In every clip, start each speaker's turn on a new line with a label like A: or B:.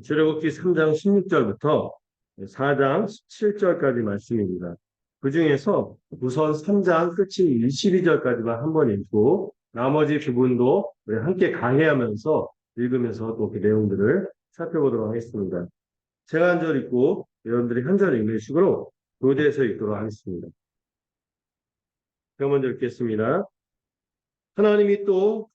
A: 출애굽기 3장 16절부터 4장 17절까지 말씀입니다. 그 중에서 우선 3장 끝이 22절까지만 한번 읽고 나머지 부분도 우리 함께 강해하면서 읽으면서 또 그 내용들을 살펴보도록 하겠습니다. 제가 한 절 읽고 여러분들이 한 절 읽는 식으로 교대해서 읽도록 하겠습니다. 제가 먼저 읽겠습니다. 하나님이 또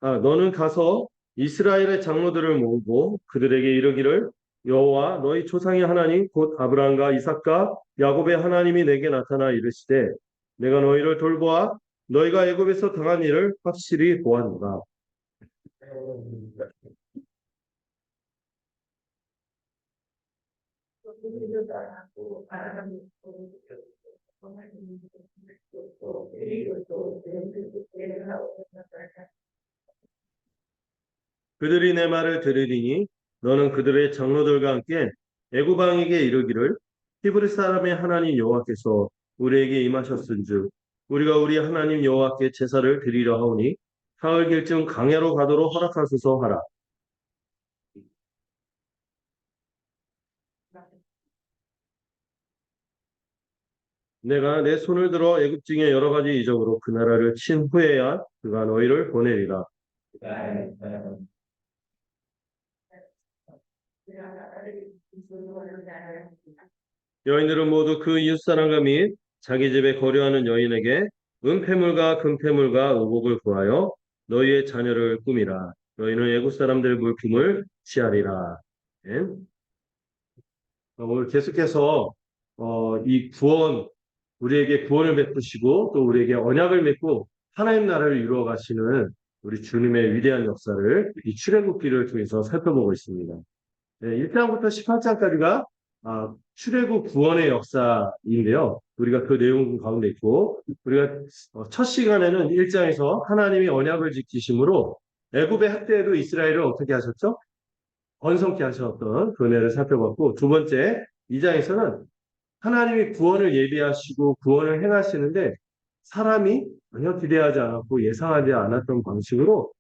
A: 너는 가서 이스라엘의 장로들을 모으고 그들에게 이르기를 여호와 너희 조상의 하나님 곧 아브라함과 이삭과 야곱의 하나님이 내게 나타나 이르시되 내가 너희를 돌보아 너희가 애굽에서 당한 일을 확실히 보았노라. 그들이 내 말을 들으리니 너는 그들의 장로들과 함께 애굽 왕에게 이르기를 히브리 사람의 하나님 여호와께서 우리에게 임하셨은즉 우리가 우리 하나님 여호와께 제사를 드리려 하오니 사흘 길쯤 광야로 가도록 허락하소서 하라. 내가 내 손을 들어 애굽 중에 여러 가지 이적으로 그 나라를 친 후에야 그가 너희를 보내리라. 여인들은 모두 그 이웃사람과 및 자기 집에 거류하는 여인에게 은폐물과 금폐물과 의복을 구하여 너희의 자녀를 꾸미라. 너희는 애국 사람들의 물품을 취하리라. 네. 오늘 계속해서 이 구원, 우리에게 구원을 베푸시고 또 우리에게 언약을 맺고 하나님 나라를 이루어 가시는 우리 주님의 위대한 역사를 이 출애굽기를 통해서 살펴보고 있습니다. 네, 1장부터 18장까지가 출애굽 구원의 역사인데요. 우리가 그 내용 가운데 있고 우리가 첫 시간에는 1장에서 하나님이 언약을 지키심으로 애굽의 학대에도 이스라엘을 어떻게 하셨죠? 번성케 하셨던 그 은혜를 살펴봤고 두 번째 2장에서는 하나님이 구원을 예비하시고 구원을 행하시는데 사람이 전혀 기대하지 않았고 예상하지 않았던 방식으로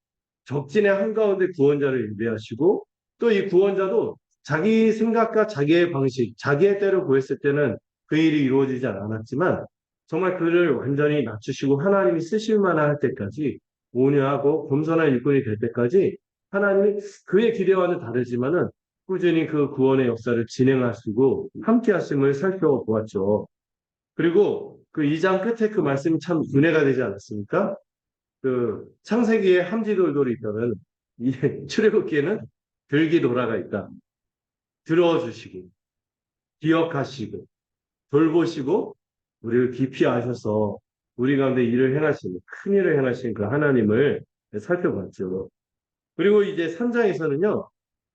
A: 적진의 한가운데 구원자를 예비하시고 또 이 구원자도 자기 생각과 자기의 방식, 자기의 때로 구했을 때는 그 일이 이루어지지 않았지만 정말 그를 완전히 낮추시고 하나님이 쓰실 만할 때까지 온유하고 겸손한 일꾼이 될 때까지 하나님이 그의 기대와는 다르지만은 꾸준히 그 구원의 역사를 진행하시고 함께 하심을 살펴보았죠. 그리고 그 2장 끝에 그 말씀이 참 은혜가 되지 않았습니까? 그 창세기에 함지돌돌이 있다면 이 출애굽기에는 들기도라가 있다. 들어주시고 기억하시고 돌보시고 우리를 깊이 아셔서 우리 가운데 일을 행하시는 큰 일을 행하시는 그 하나님을 살펴봤죠. 그리고 이제 3장에서는요.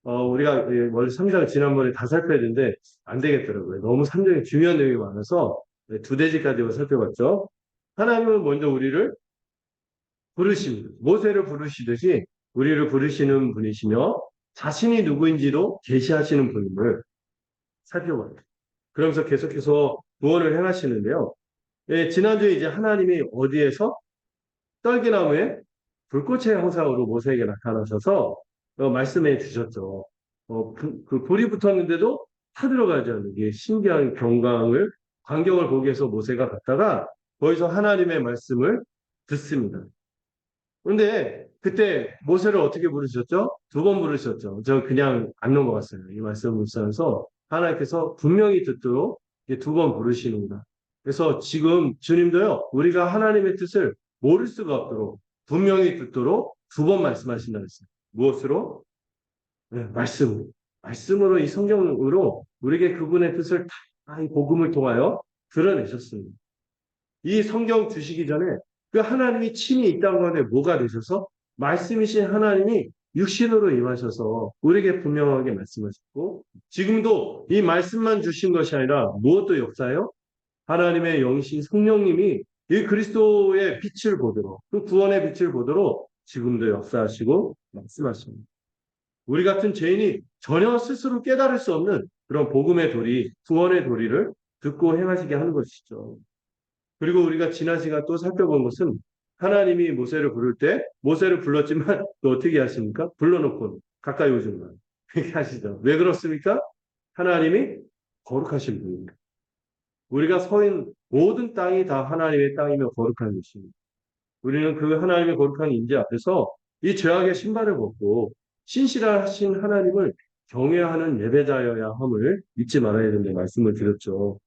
A: 우리가 원래 3장 지난번에 다 살펴야 되는데 안 되겠더라고요. 너무 3장에 중요한 내용이 많아서 두 대지까지 살펴봤죠. 하나님은 먼저 우리를 부르십니다. 모세를 부르시듯이 우리를 부르시는 분이시며 자신이 누구인지도 계시하시는 분임을 살펴봐요. 그러면서 계속해서 구원을 행하시는데요. 예, 지난주에 이제 하나님이 어디에서 떨기나무에 불꽃의 형상으로 모세에게 나타나셔서 말씀해 주셨죠. 그 불이 붙었는데도 타들어가지 않는 게 신기한 광경을 보기 위해서 모세가 갔다가 거기서 하나님의 말씀을 듣습니다. 그런데 그때 모세를 어떻게 부르셨죠? 두 번 부르셨죠. 저 그냥 안 넘어갔어요. 이 말씀을 묵상해서 하나님께서 분명히 듣도록 두 번 부르시는구나. 그래서 지금 주님도요, 우리가 하나님의 뜻을 모를 수가 없도록 분명히 듣도록 두 번 말씀하신다고 했어요. 무엇으로? 네, 말씀으로. 말씀으로 이 성경으로 우리에게 그분의 뜻을 다 이 복음을 통하여 드러내셨습니다. 이 성경 주시기 전에 그 하나님이 친히 이 땅 가운데 뭐가 되셔서 말씀이신 하나님이 육신으로 임하셔서 우리에게 분명하게 말씀하셨고 지금도 이 말씀만 주신 것이 아니라 무엇도 역사요? 하나님의 영이신 성령님이 이 그리스도의 빛을 보도록 그 구원의 빛을 보도록 지금도 역사하시고 말씀하십니다. 우리 같은 죄인이 전혀 스스로 깨달을 수 없는 그런 복음의 도리, 구원의 도리를 듣고 행하시게 하는 것이죠. 그리고 우리가 지난 시간 또 살펴본 것은 하나님이 모세를 부를 때 모세를 불렀지만 또 어떻게 하십니까? 불러놓고 가까이 오지 마. 그렇게 하시죠. 왜 그렇습니까? 하나님이 거룩하신 분입니다. 우리가 서 있는 모든 땅이 다 하나님의 땅이며 거룩한 것입니다. 우리는 그 하나님의 거룩한 임재 앞에서 이 죄악의 신발을 벗고 신실하신 하나님을 경외하는 예배자여야 함을 잊지 말아야 된다는 말씀을 드렸죠.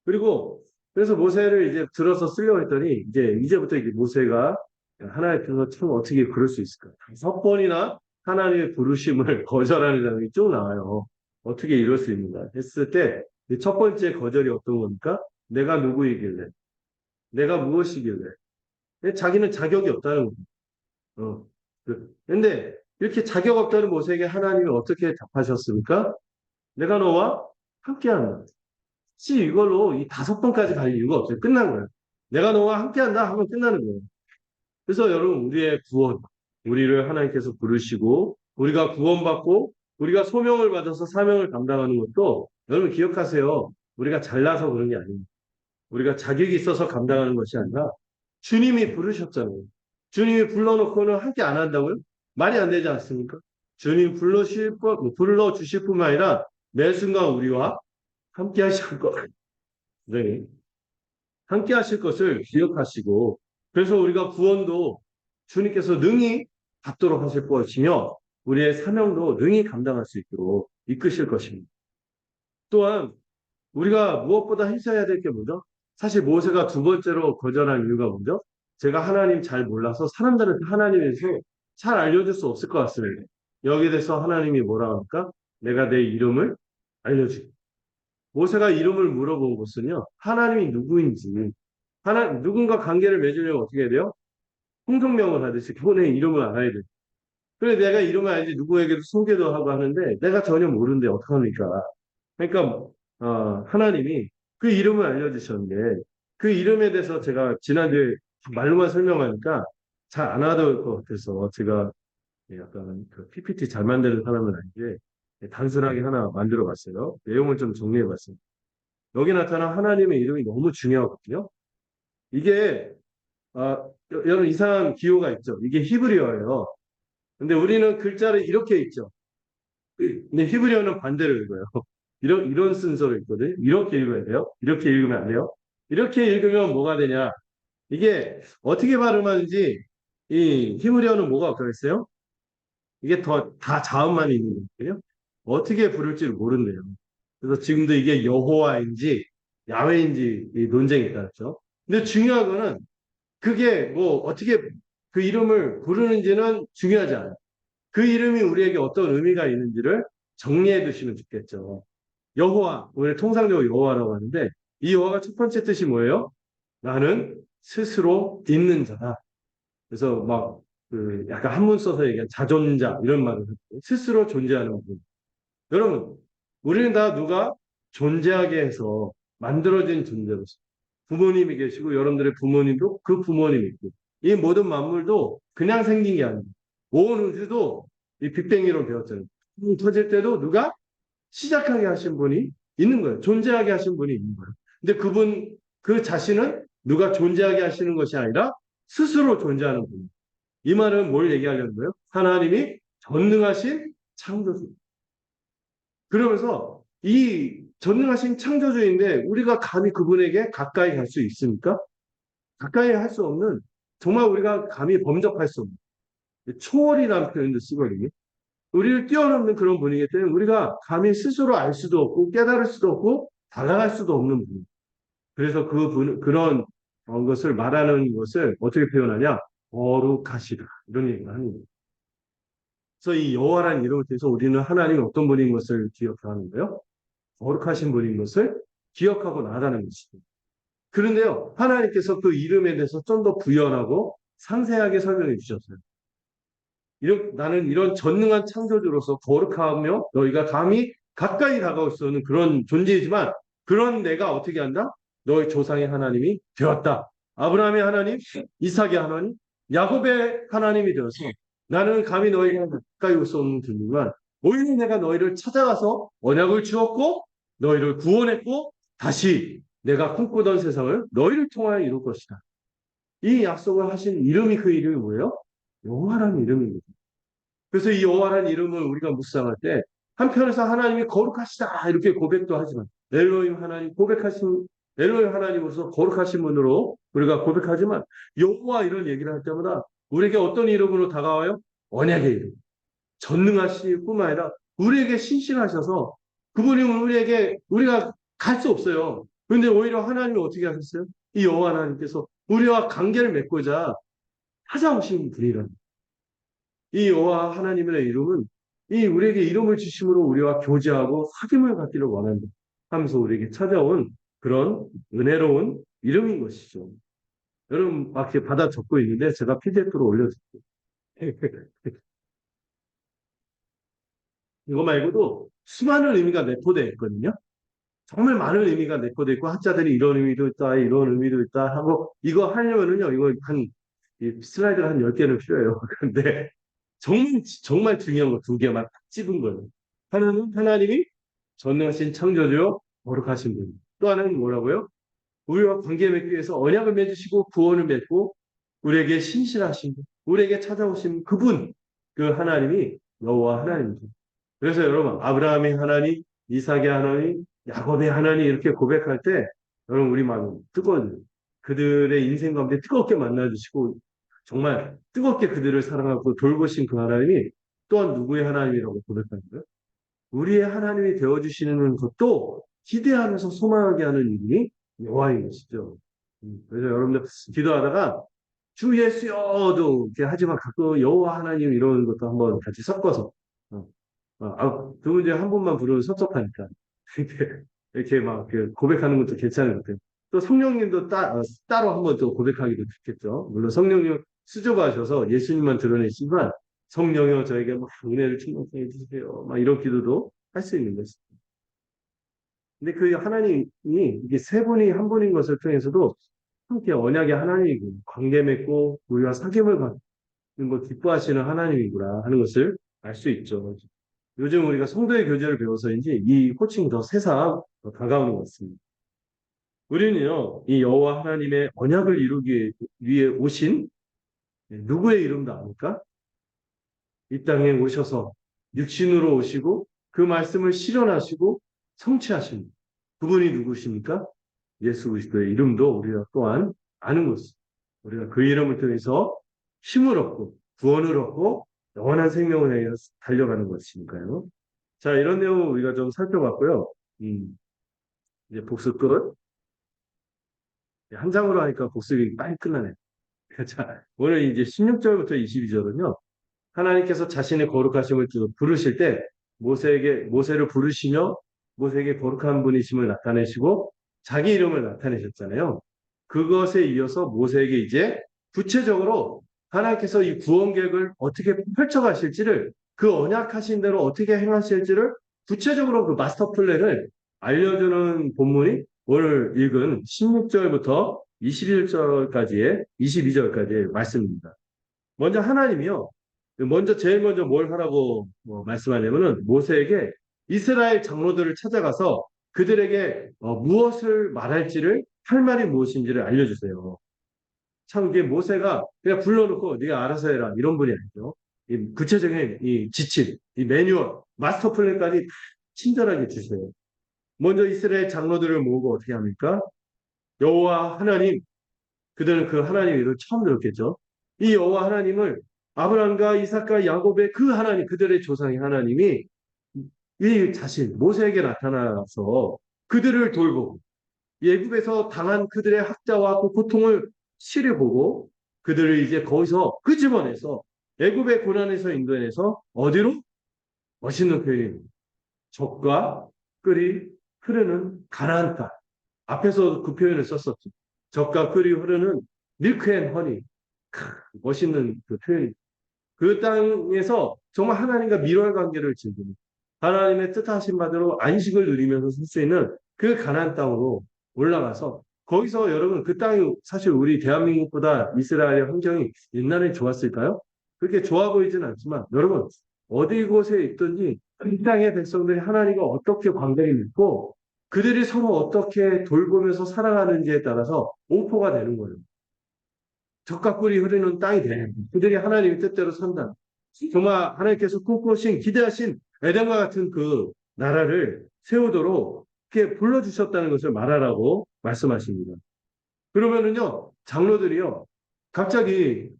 A: 그리고 그래서 모세를 이제 들어서 쓰려고 했더니 이제부터 이제 모세가 하나님께서 참 어떻게 그럴 수 있을까? 5번이나 하나님의 부르심을 거절하는 장면이 쭉 나와요. 어떻게 이럴 수 있는가 했을 때 첫 번째 거절이 어떤 겁니까? 내가 누구이길래? 내가 무엇이길래? 자기는 자격이 없다는 거예요. 어. 근데 이렇게 자격 없다는 모세에게 하나님이 어떻게 답하셨습니까? 내가 너와 함께한다. 이걸로 이 5번까지 갈 이유가 없어요. 끝난 거예요. 내가 너와 함께한다 하면 끝나는 거예요. 그래서 여러분 우리의 구원, 우리를 하나님께서 부르시고 우리가 구원받고 우리가 소명을 받아서 사명을 감당하는 것도 여러분 기억하세요. 우리가 잘나서 그런 게 아닙니다. 우리가 자격이 있어서 감당하는 것이 아니라 주님이 부르셨잖아요. 주님이 불러놓고는 함께 안 한다고요? 말이 안 되지 않습니까? 주님 불러주실 뿐만 아니라 매 순간 우리와 함께 하실 것. 네. 함께 하실 것을 기억하시고 그래서 우리가 구원도 주님께서 능히 받도록 하실 것이며 우리의 사명도 능히 감당할 수 있도록 이끄실 것입니다. 또한 우리가 무엇보다 했어야 될 게 뭐죠? 사실 모세가 2번째로 거절한 이유가 뭐죠? 제가 하나님 잘 몰라서 사람들한테 하나님에 대해서 잘 알려줄 수 없을 것 같습니다. 여기에 대해서 하나님이 뭐라 할까? 내가 내 이름을 알려주기. 모세가 이름을 물어본 것은요. 하나님이 누구인지 누군가 관계를 맺으려면 어떻게 해야 돼요? 통성명을 하듯이 그분의 이름을 알아야 돼요. 그래 내가 이름을 알지 누구에게도 소개도 하고 하는데 내가 전혀 모르는데 어떡합니까? 그러니까 하나님이 그 이름을 알려주셨는데 그 이름에 대해서 제가 지난주에 말로만 설명하니까 잘 안 하던 것 같아서 제가 약간 그 PPT 잘 만드는 사람은 아닌데 단순하게 하나 만들어 봤어요. 내용을 좀 정리해 봤습니다. 여기 나타난 하나님의 이름이 너무 중요하거든요. 이게 여러분 이상한 기호가 있죠. 이게 히브리어예요. 근데 우리는 글자를 이렇게 읽죠. 근데 히브리어는 반대로 읽어요. 이런 순서로 읽거든요. 이렇게 읽어야 돼요. 이렇게 읽으면 안 돼요. 이렇게 읽으면 뭐가 되냐. 이게 어떻게 발음하는지 이 히브리어는 뭐가 없어요? 이게 다 자음만 있는 거예요. 어떻게 부를지 모른대요. 그래서 지금도 이게 여호와인지 야훼인지 이 논쟁이 있다죠. 근데 중요한 거는 그게 뭐 어떻게 그 이름을 부르는지는 중요하지 않아요. 그 이름이 우리에게 어떤 의미가 있는지를 정리해 두시면 좋겠죠. 여호와, 우리 통상적으로 여호와라고 하는데 이 여호와가 첫 번째 뜻이 뭐예요? 나는 스스로 있는 자다. 그래서 막 그 약간 한문 써서 얘기한 자존자 이런 말을 스스로 존재하는 분. 여러분, 우리는 다 누가 존재하게 해서 만들어진 존재로서 부모님이 계시고 여러분들의 부모님도 그 부모님이 있고 이 모든 만물도 그냥 생긴 게 아닙니다. 온 우주도 이 빅뱅이로 되었잖아요. 터질 때도 누가 시작하게 하신 분이 있는 거예요. 존재하게 하신 분이 있는 거예요. 근데 그 자신은 누가 존재하게 하시는 것이 아니라 스스로 존재하는 분이에요. 이 말은 뭘 얘기하려는 거예요? 하나님이 전능하신 창조주. 그러면서 이 전능하신 창조주인데 우리가 감히 그분에게 가까이 갈 수 있습니까? 가까이 할 수 없는 정말 우리가 감히 범접할 수 없는 초월이라는 표현도 쓰거든요. 우리를 뛰어넘는 그런 분이기 때문에 우리가 감히 스스로 알 수도 없고 깨달을 수도 없고 다가갈 수도 없는 분. 그래서 그런 것을 말하는 것을 어떻게 표현하냐? 거룩하시다. 이런 얘기를 하는 거예요. 그래서 이 여호와라는 이름을 통해서 우리는 하나님이 어떤 분인 것을 기억하는 거예요? 거룩하신 분인 것을 기억하고 나아가는 것입니다. 그런데요, 하나님께서 그 이름에 대해서 좀 더 부연하고 상세하게 설명해 주셨어요. 나는 이런 전능한 창조주로서 거룩하며 너희가 감히 가까이 다가올 수 없는 그런 존재이지만 그런 내가 어떻게 한다? 너희 조상의 하나님이 되었다. 아브라함의 하나님, 이삭의 하나님, 야곱의 하나님이 되어서 나는 감히 너희가 가까이 올 수 없는 존재지만 오히려 내가 너희를 찾아가서 언약을 주었고 너희를 구원했고 다시 내가 꿈꾸던 세상을 너희를 통하여 이룰 것이다. 이 약속을 하신 이름이 그 이름이 뭐예요? 여호와라는 이름입니다. 그래서 이 여호와라는 이름을 우리가 묵상할 때 한편에서 하나님이 거룩하시다 이렇게 고백도 하지만 엘로힘 하나님 고백하신 엘로힘 하나님으로서 거룩하신 분으로 우리가 고백하지만 여호와 이런 얘기를 할 때마다 우리에게 어떤 이름으로 다가와요? 언약의 이름. 전능하실 뿐만 아니라 우리에게 신실하셔서 그분이 우리에게 우리가 갈 수 없어요. 그런데 오히려 하나님이 어떻게 하셨어요? 이 여호와 하나님께서 우리와 관계를 맺고자 찾아오신 분이라는 이 여호와 하나님의 이름은 이 우리에게 이름을 주심으로 우리와 교제하고 사귐을 갖기를 원한다 하면서 우리에게 찾아온 그런 은혜로운 이름인 것이죠. 여러분 막 이렇게 받아 적고 있는데 제가 PDF로 올려드릴게요. 이거 말고도 수많은 의미가 내포되어 있거든요. 정말 많은 의미가 내포되어 있고 학자들이 이런 의미도 있다, 이런 의미도 있다 하고 이거 하려면은요, 이거 이 슬라이드가 한 10개는 필요해요. 그런데 정말 중요한 거 두 개만 딱 집은 거예요. 하나는 하나님이 전능하신 창조주요, 거룩하신 분. 또 하나는 뭐라고요? 우리와 관계 맺기 위해서 언약을 맺으시고 구원을 맺고 우리에게 신실하신 분, 우리에게 찾아오신 그분, 그 하나님이 여호와 하나님이죠. 그래서 여러분 아브라함의 하나님, 이삭의 하나님, 야곱의 하나님 이렇게 고백할 때 여러분 우리 마음 뜨거운 그들의 인생 가운데 뜨겁게 만나주시고 정말 뜨겁게 그들을 사랑하고 돌보신 그 하나님이 또한 누구의 하나님이라고 고백하는 거예요? 우리의 하나님이 되어주시는 것도 기대하면서 소망하게 하는 이름이 여호와인 것이죠. 그래서 여러분들 기도하다가 주 예수여도 이렇게 하지만 가끔 여호와 하나님 이런 것도 한번 같이 섞어서 어, 두 문제 한 번만 부르면 섭섭하니까 이렇게 막 고백하는 것도 괜찮은 것 같아요. 또 성령님도 따로 한 번 또 고백하기도 좋겠죠. 물론 성령님 수줍어하셔서 예수님만 드러내시지만 성령여 저에게 막 은혜를 충만하게 해주세요. 막 이런 기도도 할 수 있는 것입니다. 근데 그 하나님이 이게 세 분이 한 분인 것을 통해서도 함께 언약의 하나님이고 관계 맺고 우리와 사귐을 갖는 걸 기뻐하시는 하나님이구나 하는 것을 알 수 있죠. 요즘 우리가 성도의 교제를 배워서인지 이 호칭이 더 새삼 더 다가오는 것 같습니다. 우리는요, 이 여호와 하나님의 언약을 이루기 위해 오신 누구의 이름도 아닙니까? 이 땅에 오셔서 육신으로 오시고 그 말씀을 실현하시고 성취하신 그분이 누구십니까? 예수 그리스도의 이름도 우리가 또한 아는 것입니다. 우리가 그 이름을 통해서 힘을 얻고 구원을 얻고 영원한 생명을 향해 달려가는 것이니까요. 자, 이런 내용을 우리가 좀 살펴봤고요. 이제 복습 끝. 한 장으로 하니까 복습이 빨리 끝나네. 자, 오늘 이제 16절부터 22절은요. 하나님께서 자신의 거룩하심을 부르실 때 모세를 부르시며 모세에게 거룩한 분이심을 나타내시고 자기 이름을 나타내셨잖아요. 그것에 이어서 모세에게 이제 구체적으로 하나님께서 이 구원 계획을 어떻게 펼쳐가실지를 그 언약하신 대로 어떻게 행하실지를 구체적으로 그 마스터 플랜을 알려주는 본문이 오늘 읽은 16절부터 22절까지의 말씀입니다. 먼저 하나님이요. 제일 먼저 뭘 하라고 말씀하냐면은 모세에게 이스라엘 장로들을 찾아가서 그들에게 무엇을 말할지를 할 말이 무엇인지를 알려주세요. 참 이게 모세가 그냥 불러놓고 네가 알아서 해라 이런 분이 아니죠. 이 구체적인 이 지침, 이 매뉴얼, 마스터 플랜까지 친절하게 주세요. 먼저 이스라엘 장로들을 모으고 어떻게 합니까? 여호와 하나님, 그들은 그 하나님 이름을 처음 들었겠죠. 이 여호와 하나님을 아브라함과 이삭과 야곱의 그 하나님, 그들의 조상의 하나님이 이 자신 모세에게 나타나서 그들을 돌보고 애굽에서 당한 그들의 학자와 그 고통을 치료보고 그들을 이제 거기서 끄집어내서 애굽의 고난에서 인도해내서 어디로? 멋있는 표현입니다. 적과 끓이 흐르는 가나안 땅. 앞에서 그 표현을 썼었죠. 적과 끓이 흐르는 밀크 앤 허니. 멋있는 그 표현입니다. 그 땅에서 정말 하나님과 밀월 관계를 즐기는 하나님의 뜻하신 바대로 안식을 누리면서 살 수 있는 그 가나안 땅으로 올라가서 거기서 여러분 그 땅이 사실 우리 대한민국보다 이스라엘의 환경이 옛날에 좋았을까요? 그렇게 좋아 보이지는 않지만 여러분 어디 곳에 있든지 그 땅의 백성들이 하나님과 어떻게 관계를 맺고 그들이 서로 어떻게 돌보면서 살아가는지에 따라서 오포가 되는 거예요. 적과 꿀이 흐르는 땅이 되는 그들이 하나님의 뜻대로 산다. 정말 하나님께서 꿈꾸신 기대하신 에덴과 같은 그 나라를 세우도록 이렇게 불러주셨다는 것을 말하라고 말씀하십니다. 그러면은요, 장로들이요, 갑자기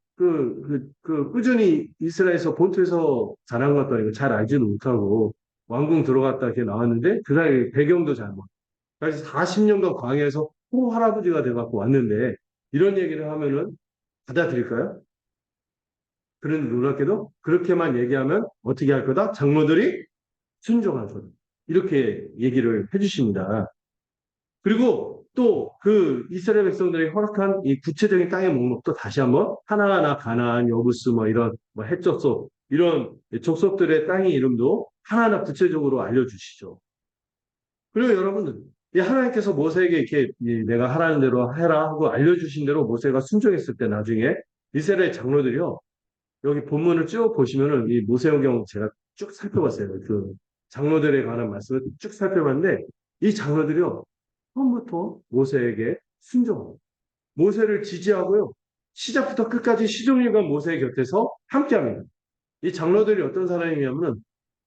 A: 꾸준히 이스라엘에서 본토에서 자란 것도 아니고 잘 알지도 못하고 왕궁 들어갔다 이렇게 나왔는데 그날 배경도 잘 모르고 그래서 40년간 광야에서 할아버지가 돼갖고 왔는데 이런 얘기를 하면은 받아들일까요? 그런데 놀랍게도 그렇게만 얘기하면 어떻게 할 거다? 장로들이 순종할 거다. 이렇게 얘기를 해주십니다. 그리고 또 그 이스라엘 백성들이 허락한 이 구체적인 땅의 목록도 다시 한번 하나하나 가나안, 여부스 뭐 이런 뭐 헷족속 이런 족속들의 땅의 이름도 하나하나 구체적으로 알려주시죠. 그리고 여러분들 이 하나님께서 모세에게 이렇게 내가 하라는 대로 해라 하고 알려주신 대로 모세가 순종했을 때 나중에 이스라엘 장로들이요 여기 본문을 쭉 보시면은 이 모세오경 제가 쭉 살펴봤어요. 그 장로들에 관한 말씀을 쭉 살펴봤는데 이 장로들이요 처음부터 모세에게 순종하고 모세를 지지하고요. 시작부터 끝까지 시종일관 모세의 곁에서 함께합니다. 이 장로들이 어떤 사람이냐면은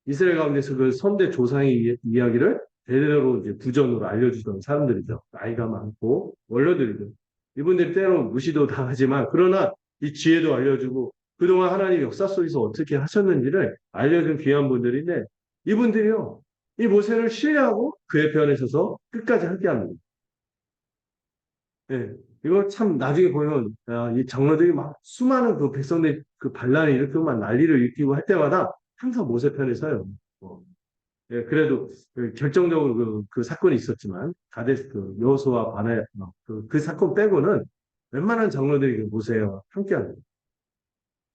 A: 이스라엘 가운데서 그 선대 조상의 이야기를 대대로 이제 부전으로 알려주던 사람들이죠. 나이가 많고 원로들이죠. 이분들이 때로 무시도 당하지만 그러나 이 지혜도 알려주고 그동안 하나님 역사 속에서 어떻게 하셨는지를 알려준 귀한 분들인데 이분들이요. 이 모세를 신뢰하고 그의 편에 서서 끝까지 함께합니다. 예. 이거 참 나중에 보면 이 장로들이 막 수많은 그 백성들 그 반란을 일으키고 막 난리를 일으키고 할 때마다 항상 모세 편에 서요. 뭐. 예, 그래도 그 결정적으로 그 사건이 있었지만 가데스 그 여호수아 바네 그 사건 빼고는 웬만한 장로들이 그 모세와 함께합니다.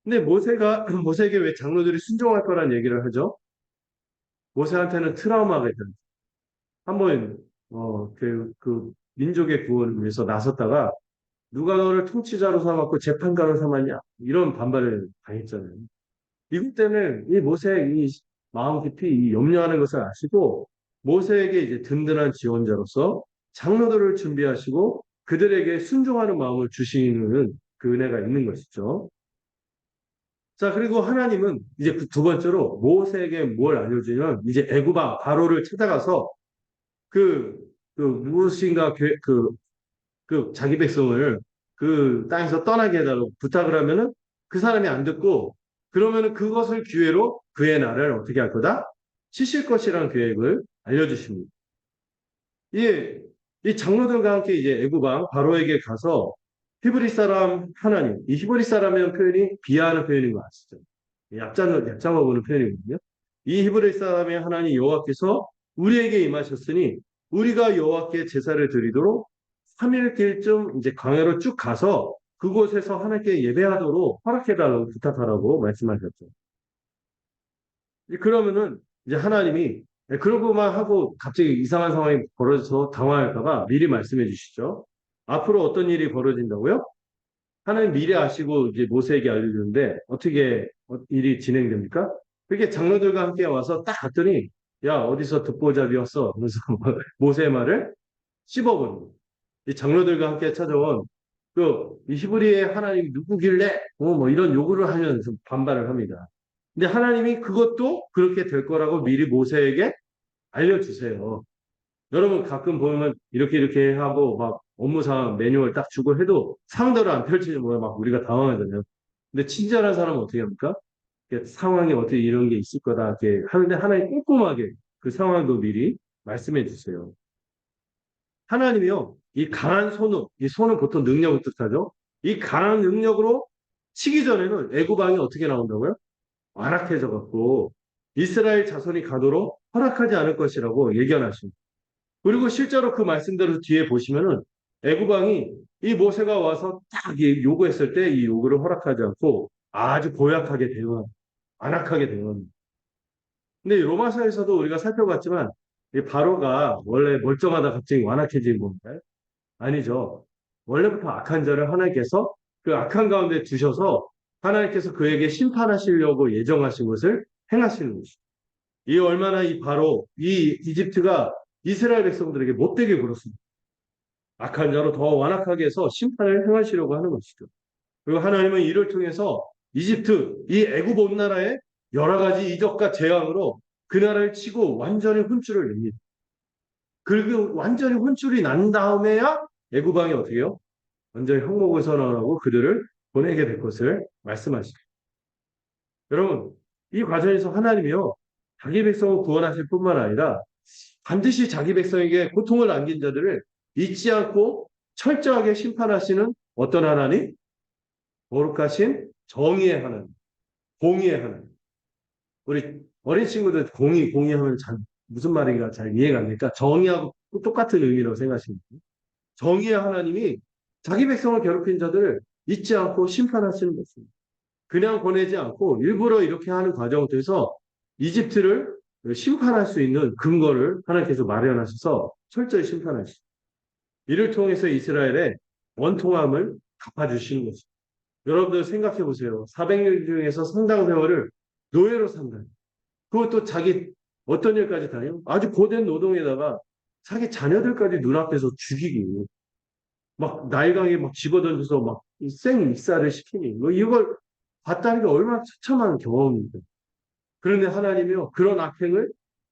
A: 근데 모세가 모세에게 왜 장로들이 순종할 거란 얘기를 하죠? 모세한테는 트라우마가 있다. 한번 그 민족의 구원을 위해서 나섰다가 누가 너를 통치자로 삼았고 재판관으로 삼았냐 이런 반발을 당했잖아요. 이것 때문에 이 모세의 이 마음 깊이 이 염려하는 것을 아시고 모세에게 이제 든든한 지원자로서 장로들을 준비하시고 그들에게 순종하는 마음을 주시는 그 은혜가 있는 것이죠. 자, 그리고 하나님은 이제 그 두 번째로 모세에게 뭘 알려주냐면 이제 애굽왕 바로를 찾아가서 무엇인가 그 자기 백성을 그 땅에서 떠나게 해달라고 부탁을 하면은 그 사람이 안 듣고 그러면은 그것을 기회로 그의 나라를 어떻게 할 거다? 치실 것이라는 계획을 알려주십니다. 이, 이 장로들과 함께 이제 애굽왕 바로에게 가서 히브리 사람 하나님, 이 히브리 사람이라는 표현이 비하하는 표현인 거 아시죠? 얕잡아 보는 표현이거든요. 이 히브리 사람의 하나님 여호와께서 우리에게 임하셨으니 우리가 여호와께 제사를 드리도록 3일 길쯤 이제 광야로 쭉 가서 그곳에서 하나님께 예배하도록 허락해달라고 부탁하라고 말씀하셨죠. 그러면은 이제 하나님이 그러고만 하고 갑자기 이상한 상황이 벌어져서 당황할까봐 미리 말씀해 주시죠. 앞으로 어떤 일이 벌어진다고요? 하나님 미리 아시고 이제 모세에게 알려주는데 어떻게 일이 진행됩니까? 그게 장로들과 함께 와서 딱 갔더니 야 어디서 듣보잡이었어? 그래서 모세의 말을 씹어버리고 이 장로들과 함께 찾아온 이 히브리의 하나님 누구길래 뭐 이런 요구를 하면서 반발을 합니다. 근데 하나님이 그것도 그렇게 될 거라고 미리 모세에게 알려주세요. 여러분 가끔 보면 이렇게 하고 막 업무상 매뉴얼 딱 주고 해도 상대로 안 펼치면 막 우리가 당황하잖아요. 근데 친절한 사람은 어떻게 합니까? 상황이 어떻게 이런 게 있을 거다 이렇게 하는데 하나님 꼼꼼하게 그 상황도 미리 말씀해 주세요. 하나님이요, 이 강한 손으로, 이 손은 보통 능력을 뜻하죠. 이 강한 능력으로 치기 전에는 애굽 왕이 어떻게 나온다고요? 완악해져 갖고 이스라엘 자손이 가도록 허락하지 않을 것이라고 예견하십니다. 그리고 실제로 그 말씀대로 뒤에 보시면은 애굽 왕이 이 모세가 와서 딱 요구했을 때 이 요구를 허락하지 않고 아주 고약하게 대응합니다. 완악하게 대응합니다. 근데 로마서에서도 우리가 살펴봤지만 이 바로가 원래 멀쩡하다 갑자기 완악해진 건가요? 아니죠. 원래부터 악한 자를 하나님께서 그 악한 가운데 두셔서 하나님께서 그에게 심판하시려고 예정하신 것을 행하시는 것이죠. 이 얼마나 이 바로 이 이집트가 이스라엘 백성들에게 못되게 굴었습니다. 악한 자로 더 완악하게 해서 심판을 행하시려고 하는 것이죠. 그리고 하나님은 이를 통해서 이집트, 이 애굽 온 나라의 여러 가지 이적과 재앙으로 그 나라를 치고 완전히 혼쭐을 냅니다. 그리고 완전히 혼쭐이 난 다음에야 애굽 왕이 어떻게 해요? 완전히 항목을 선언하고 그들을 보내게 될 것을 말씀하시죠. 여러분, 이 과정에서 하나님이요, 자기 백성을 구원하실 뿐만 아니라 반드시 자기 백성에게 고통을 남긴 자들을 잊지 않고 철저하게 심판하시는 어떤 하나님? 거룩하신 정의의 하나님, 공의의 하나님. 우리 어린 친구들 공의하면 무슨 말인가 잘 이해가 안 되니까 정의하고 똑같은 의미라고 생각하십니다. 정의의 하나님이 자기 백성을 괴롭힌 자들을 잊지 않고 심판하시는 것입니다. 그냥 보내지 않고 일부러 이렇게 하는 과정을 통해서 이집트를 심판할 수 있는 근거를 하나님께서 마련하셔서 철저히 심판하시죠. 이를 통해서 이스라엘의 원통함을 갚아주시는 것입니다. 여러분들 생각해 보세요. 400년 중에서 상당 세월을 노예로 산다. 그것도 자기 어떤 일까지 다요? 아주 고된 노동에다가 자기 자녀들까지 눈앞에서 죽이기. 막 날강에 막 집어던져서 막 생 익사를 시키니. 뭐 이걸 봤다는 게 얼마나 처참한 경험입니다. 그런데 하나님이요. 그런 악행을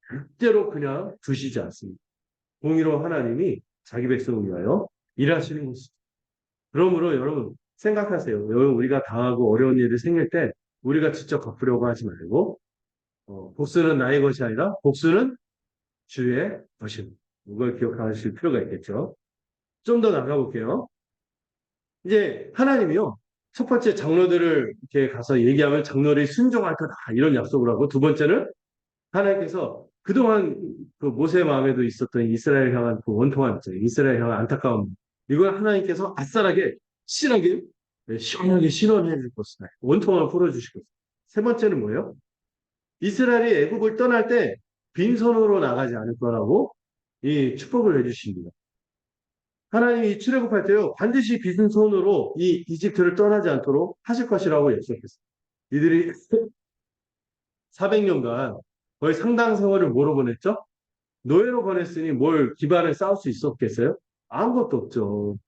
A: 절대로 그냥 두시지 않습니다. 공의로 하나님이 자기 백성을 위하여 일하시는 것입니다. 그러므로 여러분 생각하세요. 여러분 우리가 당하고 어려운 일이 생길 때 우리가 직접 갚으려고 하지 말고 복수는 나의 것이 아니라 복수는 주의 것입니다. 이걸 기억하실 필요가 있겠죠. 좀 더 나가볼게요. 이제 하나님이요. 첫 번째 장로들을 이렇게 가서 얘기하면 장로들이 순종할 거다 이런 약속을 하고 두 번째는 하나님께서 그동안 그 모세 마음에도 있었던 이스라엘 향한 그 원통함 있잖아요. 이스라엘 향한 안타까움. 이걸 하나님께서 아싸라게, 실하게, 시원하게 실현해 줄 것이다. 원통함을 풀어주실 것이다. 세 번째는 뭐예요? 이스라엘이 애굽을 떠날 때 빈손으로 나가지 않을 거라고 이 축복을 해주십니다. 하나님이 출애굽할 때요, 반드시 빈손으로 이 이집트를 떠나지 않도록 하실 것이라고 약속했어요. 이들이 400년간 거의 상당 세월을 뭐로 보냈죠? 노예로 보냈으니 뭘 기반을 쌓을 수 있었겠어요? 아무것도 없죠.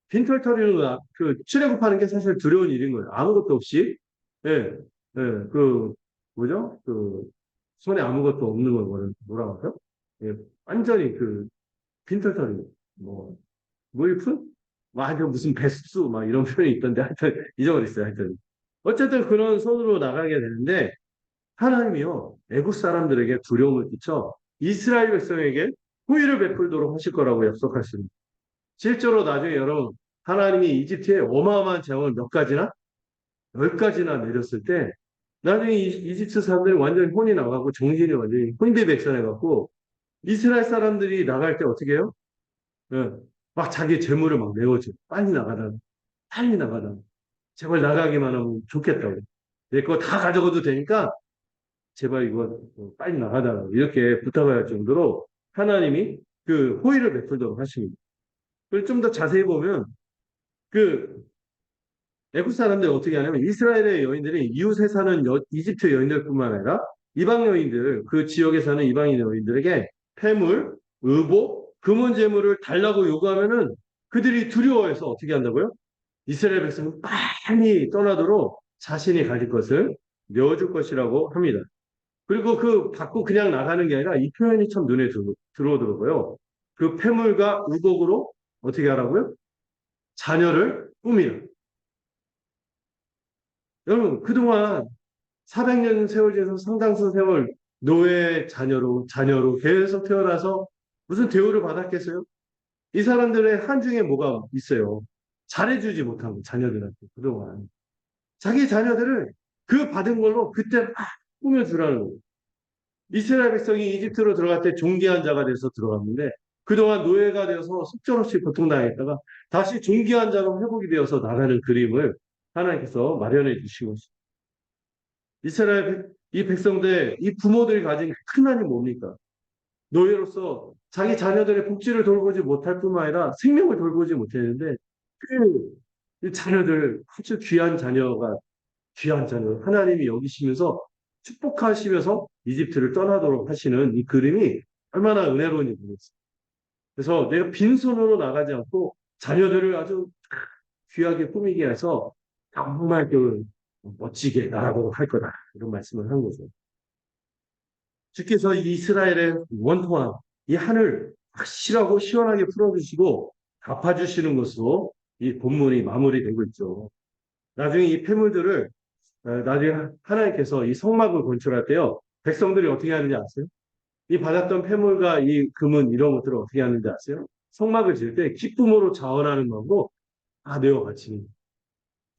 A: 빈털터리는 그 출애굽하는 게 사실 두려운 일인 거예요. 아무것도 없이 예, 예, 그 뭐죠? 그 손에 아무것도 없는 걸 뭐라고 하죠? 예, 완전히 그 빈털터리 뭐 무일푼? 완전 무슨 배수 막 이런 표현이 있던데 하여튼 잊어버렸어요. 하여튼 어쨌든 그런 손으로 나가게 되는데 하나님이요, 애국 사람들에게 두려움을 끼쳐 이스라엘 백성에게 후위를 베풀도록 하실 거라고 약속하십니다. 실제로 나중에 여러분, 하나님이 이집트에 어마어마한 재앙을 몇 가지나? 10가지나 내렸을 때, 나중에 이집트 사람들이 완전히 혼이 나가고 정신이 완전히 혼비백산해갖고, 이스라엘 사람들이 나갈 때 어떻게 해요? 예, 막 자기 재물을 막 내어줘. 빨리 나가라. 빨리 나가라. 제발 나가기만 하면 좋겠다고. 내 거 다 가져가도 되니까 제발 이거 빨리 나가달라 이렇게 부탁을 할 정도로 하나님이 그 호의를 베풀도록 하십니다. 그리고 좀 더 자세히 보면 그 애국 사람들이 어떻게 하냐면 이스라엘의 여인들이 이웃에 사는 이집트 여인들뿐만 아니라 이방 여인들 그 지역에 사는 이방인 여인들에게 폐물, 의복, 금은 재물을 달라고 요구하면은 그들이 두려워해서 어떻게 한다고요? 이스라엘 백성은 빨리 떠나도록 자신이 가질 것을 내어줄 것이라고 합니다. 그리고 그 받고 그냥 나가는 게 아니라 이 표현이 참 눈에 들어오더라고요. 그 폐물과 의복으로 어떻게 하라고요? 자녀를 꾸미라. 여러분, 그동안 400년 세월 중에서 상당수 세월 노예 자녀로 계속 태어나서 무슨 대우를 받았겠어요? 이 사람들의 한중에 뭐가 있어요? 잘해주지 못한 거, 자녀들한테 그동안. 자기 자녀들을 그 받은 걸로 그때 막 꾸며주라는 거예요. 이스라엘 백성이 이집트로 들어갈 때 존귀한 자가 돼서 들어갔는데 그동안 노예가 되어서 속절없이 고통당했다가 다시 존귀한 자로 회복이 되어서 나가는 그림을 하나님께서 마련해 주신 것입니다. 이스라엘 이 백성들, 이 부모들이 가진 큰 한이 뭡니까? 노예로서 자기 자녀들의 복지를 돌보지 못할 뿐만 아니라 생명을 돌보지 못했는데 그 자녀들 아주 귀한 자녀 하나님이 여기시면서 축복하시면서 이집트를 떠나도록 하시는 이 그림이 얼마나 은혜로운지 모르겠어요. 그래서 내가 빈손으로 나가지 않고 자녀들을 아주 귀하게 꾸미게 해서 정말 그 멋지게 나아가도록 할 거다. 이런 말씀을 한 거죠. 주께서 이스라엘의 원통함, 이 한을 확실하고 시원하게 풀어주시고 갚아주시는 것으로 이 본문이 마무리되고 있죠. 나중에 이 폐물들을 나중에 하나님께서 이 성막을 건축할 때요. 백성들이 어떻게 하는지 아세요? 이 받았던 폐물과 이 금은 이런 것들을 어떻게 하는지 아세요? 성막을 지을 때 기쁨으로 자원하는 마음으로 다 내어 바칩니다.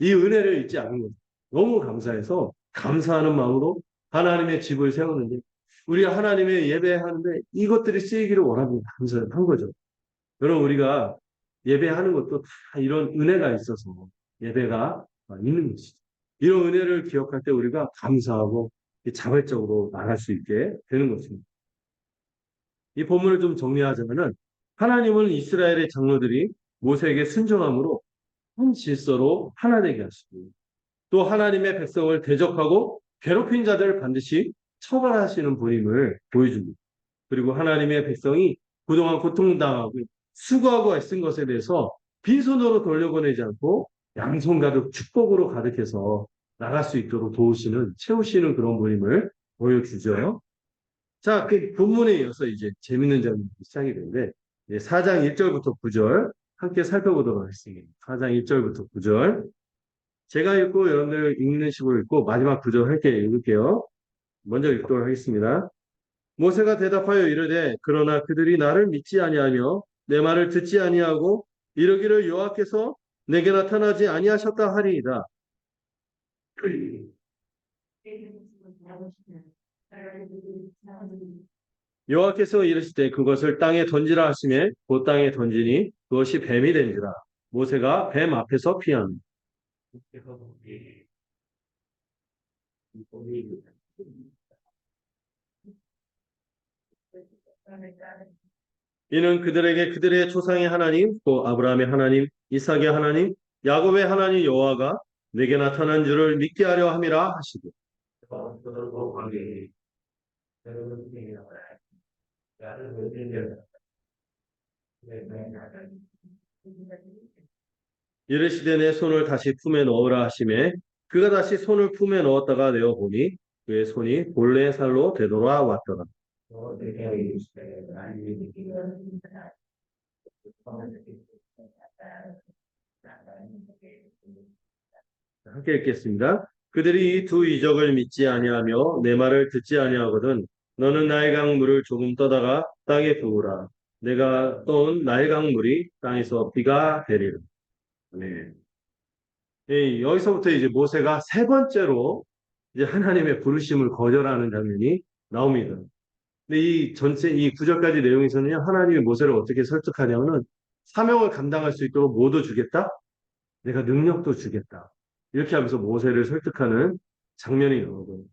A: 이 은혜를 잊지 않은 거죠. 너무 감사해서 감사하는 마음으로 하나님의 집을 세우는데 우리가 하나님의 예배하는데 이것들이 쓰이기를 원합니다. 감사한 거죠. 여러분 우리가 예배하는 것도 다 이런 은혜가 있어서 예배가 있는 것이죠. 이런 은혜를 기억할 때 우리가 감사하고 자발적으로 나갈 수 있게 되는 것입니다. 이 본문을 좀 정리하자면은 하나님은 이스라엘의 장로들이 모세에게 순종함으로 한 질서로 하나 되게 하시고 또 하나님의 백성을 대적하고 괴롭힌 자들을 반드시 처벌하시는 분임을 보여줍니다. 그리고 하나님의 백성이 그동안 고통당하고 수고하고 애쓴 것에 대해서 빈손으로 돌려보내지 않고 양손 가득 축복으로 가득해서 나갈 수 있도록 도우시는, 채우시는 그런 분임을 보여주죠. 자, 그 본문에 이어서 이제 재밌는 장면이 시작이 되는데, 4장 1절부터 9절 함께 살펴보도록 하겠습니다. 4장 1절부터 9절. 제가 읽고 여러분들 읽는 식으로 읽고 마지막 9절 함께 읽을게요. 먼저 읽도록 하겠습니다. 모세가 대답하여 이르되 그러나 그들이 나를 믿지 아니하며 내 말을 듣지 아니하고 이르기를 여호와께서 내게 나타나지 아니하셨다 하리이다. 여호와께서 이르시되 그것을 땅에 던지라 하시매 그 땅에 던지니 그것이 뱀이 된지라. 모세가 뱀 앞에서 피하니. 이는 그들에게 그들의 조상의 하나님, 또 아브라함의 하나님, 이삭의 하나님, 야곱의 하나님 여호와가 내게 나타난 줄을 믿게 하려 함이라 하시고. 이르시되 내 손을 다시 품에 넣으라 하시매 그가 다시 손을 품에 넣었다가 내어 보니 그의 손이 본래의 살로 되돌아왔더라. 함께 읽겠습니다. 그들이 이 두 이적을 믿지 아니하며 내 말을 듣지 아니하거든 너는 나일 강물을 조금 떠다가 땅에 부으라. 내가 떠온 나일 강물이 땅에서 비가 되리라. 네. 여기서부터 이제 모세가 세 번째로 이제 하나님의 부르심을 거절하는 장면이 나옵니다. 근데 이 전체 이 구절까지 내용에서는요, 하나님이 모세를 어떻게 설득하냐면은 사명을 감당할 수 있도록 뭐도 주겠다? 내가 능력도 주겠다. 이렇게 하면서 모세를 설득하는 장면이 나오고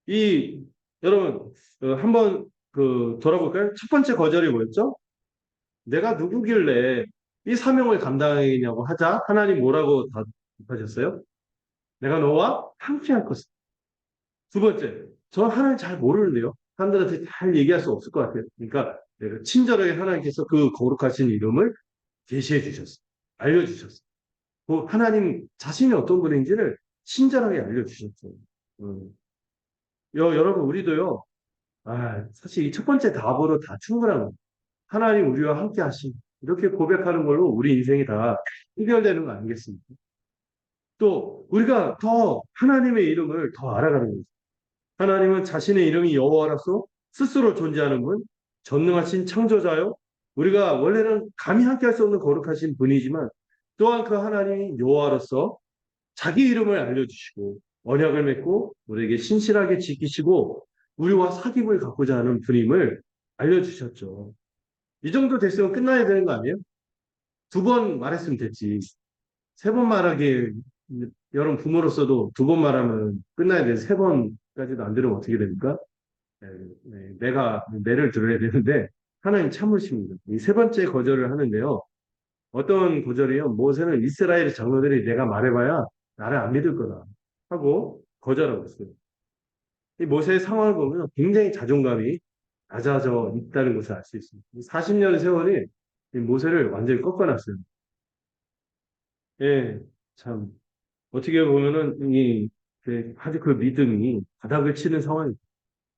A: 이 여러분 한번 그 돌아볼까요? 첫 번째 거절이 뭐였죠? 내가 누구길래 이 사명을 감당하겠냐고 하자 하나님 뭐라고 답하셨어요? 내가 너와 함께 할 것이다. 두 번째, 저 하나님 잘 모르는데요. 사람들한테 잘 얘기할 수 없을 것 같아요. 그러니까 내가 친절하게 하나님께서 그 거룩하신 이름을 계시해 주셨어요. 알려주셨어요. 그 하나님 자신이 어떤 분인지를 친절하게 알려주셨어요. 음. 여러분, 우리도요, 사실 이 첫 번째 답으로 다 충분한 겁니다. 하나님 우리와 함께 하심. 이렇게 고백하는 걸로 우리 인생이 다 해결되는 거 아니겠습니까? 또, 우리가 더 하나님의 이름을 더 알아가는 거죠. 하나님은 자신의 이름이 여호와라서 스스로 존재하는 분, 전능하신 창조자요. 우리가 원래는 감히 함께할 수 없는 거룩하신 분이지만 또한 그 하나님이 여호와로서 자기 이름을 알려주시고 언약을 맺고 우리에게 신실하게 지키시고 우리와 사귐을 갖고자 하는 분임을 알려주셨죠. 이 정도 됐으면 끝나야 되는 거 아니에요? 두 번 말했으면 됐지. 세 번 말하기 여러분 부모로서도 두 번 말하면 끝나야 되는데 세 번까지도 안 들으면 어떻게 됩니까? 내가 매를 들어야 되는데 하나님 참으십니다. 이 세 번째 거절을 하는데요. 어떤 거절이요? 모세는 이스라엘 장로들이 내가 말해봐야 나를 안 믿을 거다 하고 거절하고 있어요. 이 모세의 상황을 보면 굉장히 자존감이 낮아져 있다는 것을 알 수 있습니다. 40년의 세월이 이 모세를 완전히 꺾어놨어요. 예, 참 어떻게 보면은 아주 그 믿음이 바닥을 치는 상황이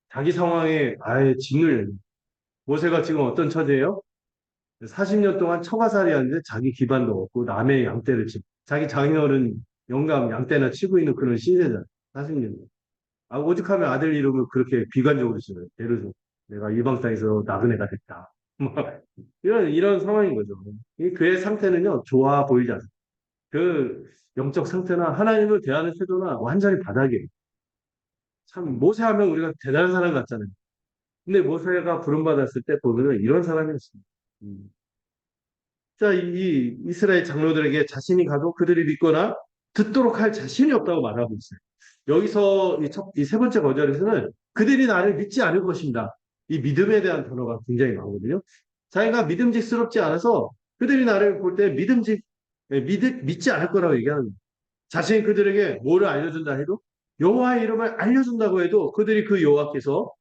A: 자기 상황에 아예 진을 모세가 지금 어떤 처지예요? 40년 동안 처가살이하는데 자기 기반도 없고 남의 양떼를 치고 자기 장인어른 영감 양떼나 치고 있는 그런 시대잖아. 40년. 아, 오죽하면 아들 이름을 그렇게 비관적으로 쓰어요. 예를 들어 내가 이방 땅에서 나그네가 됐다. 막 이런 상황인 거죠. 이 그의 상태는요 좋아 보이지 않아요. 그 영적 상태나 하나님을 대하는 태도나 완전히 바닥이에요. 참 모세하면 우리가 대단한 사람 같잖아요. 근데 모세가 부름받았을 때 보면은 이런 사람이었습니다. 음. 자, 이 이스라엘 장로들에게 자신이 가도 그들이 믿거나 듣도록 할 자신이 없다고 말하고 있어요. 여기서 이 세 번째 거절에서는 그들이 나를 믿지 않을 것입니다. 이 믿음에 대한 단어가 굉장히 많거든요. 자기가 믿음직스럽지 않아서 그들이 나를 볼 때 믿지 않을 거라고 얘기하는 거예요. 자신이 그들에게 뭐를 알려준다 해도 여호와의 이름을 알려준다고 해도 그들이 그 여호와께서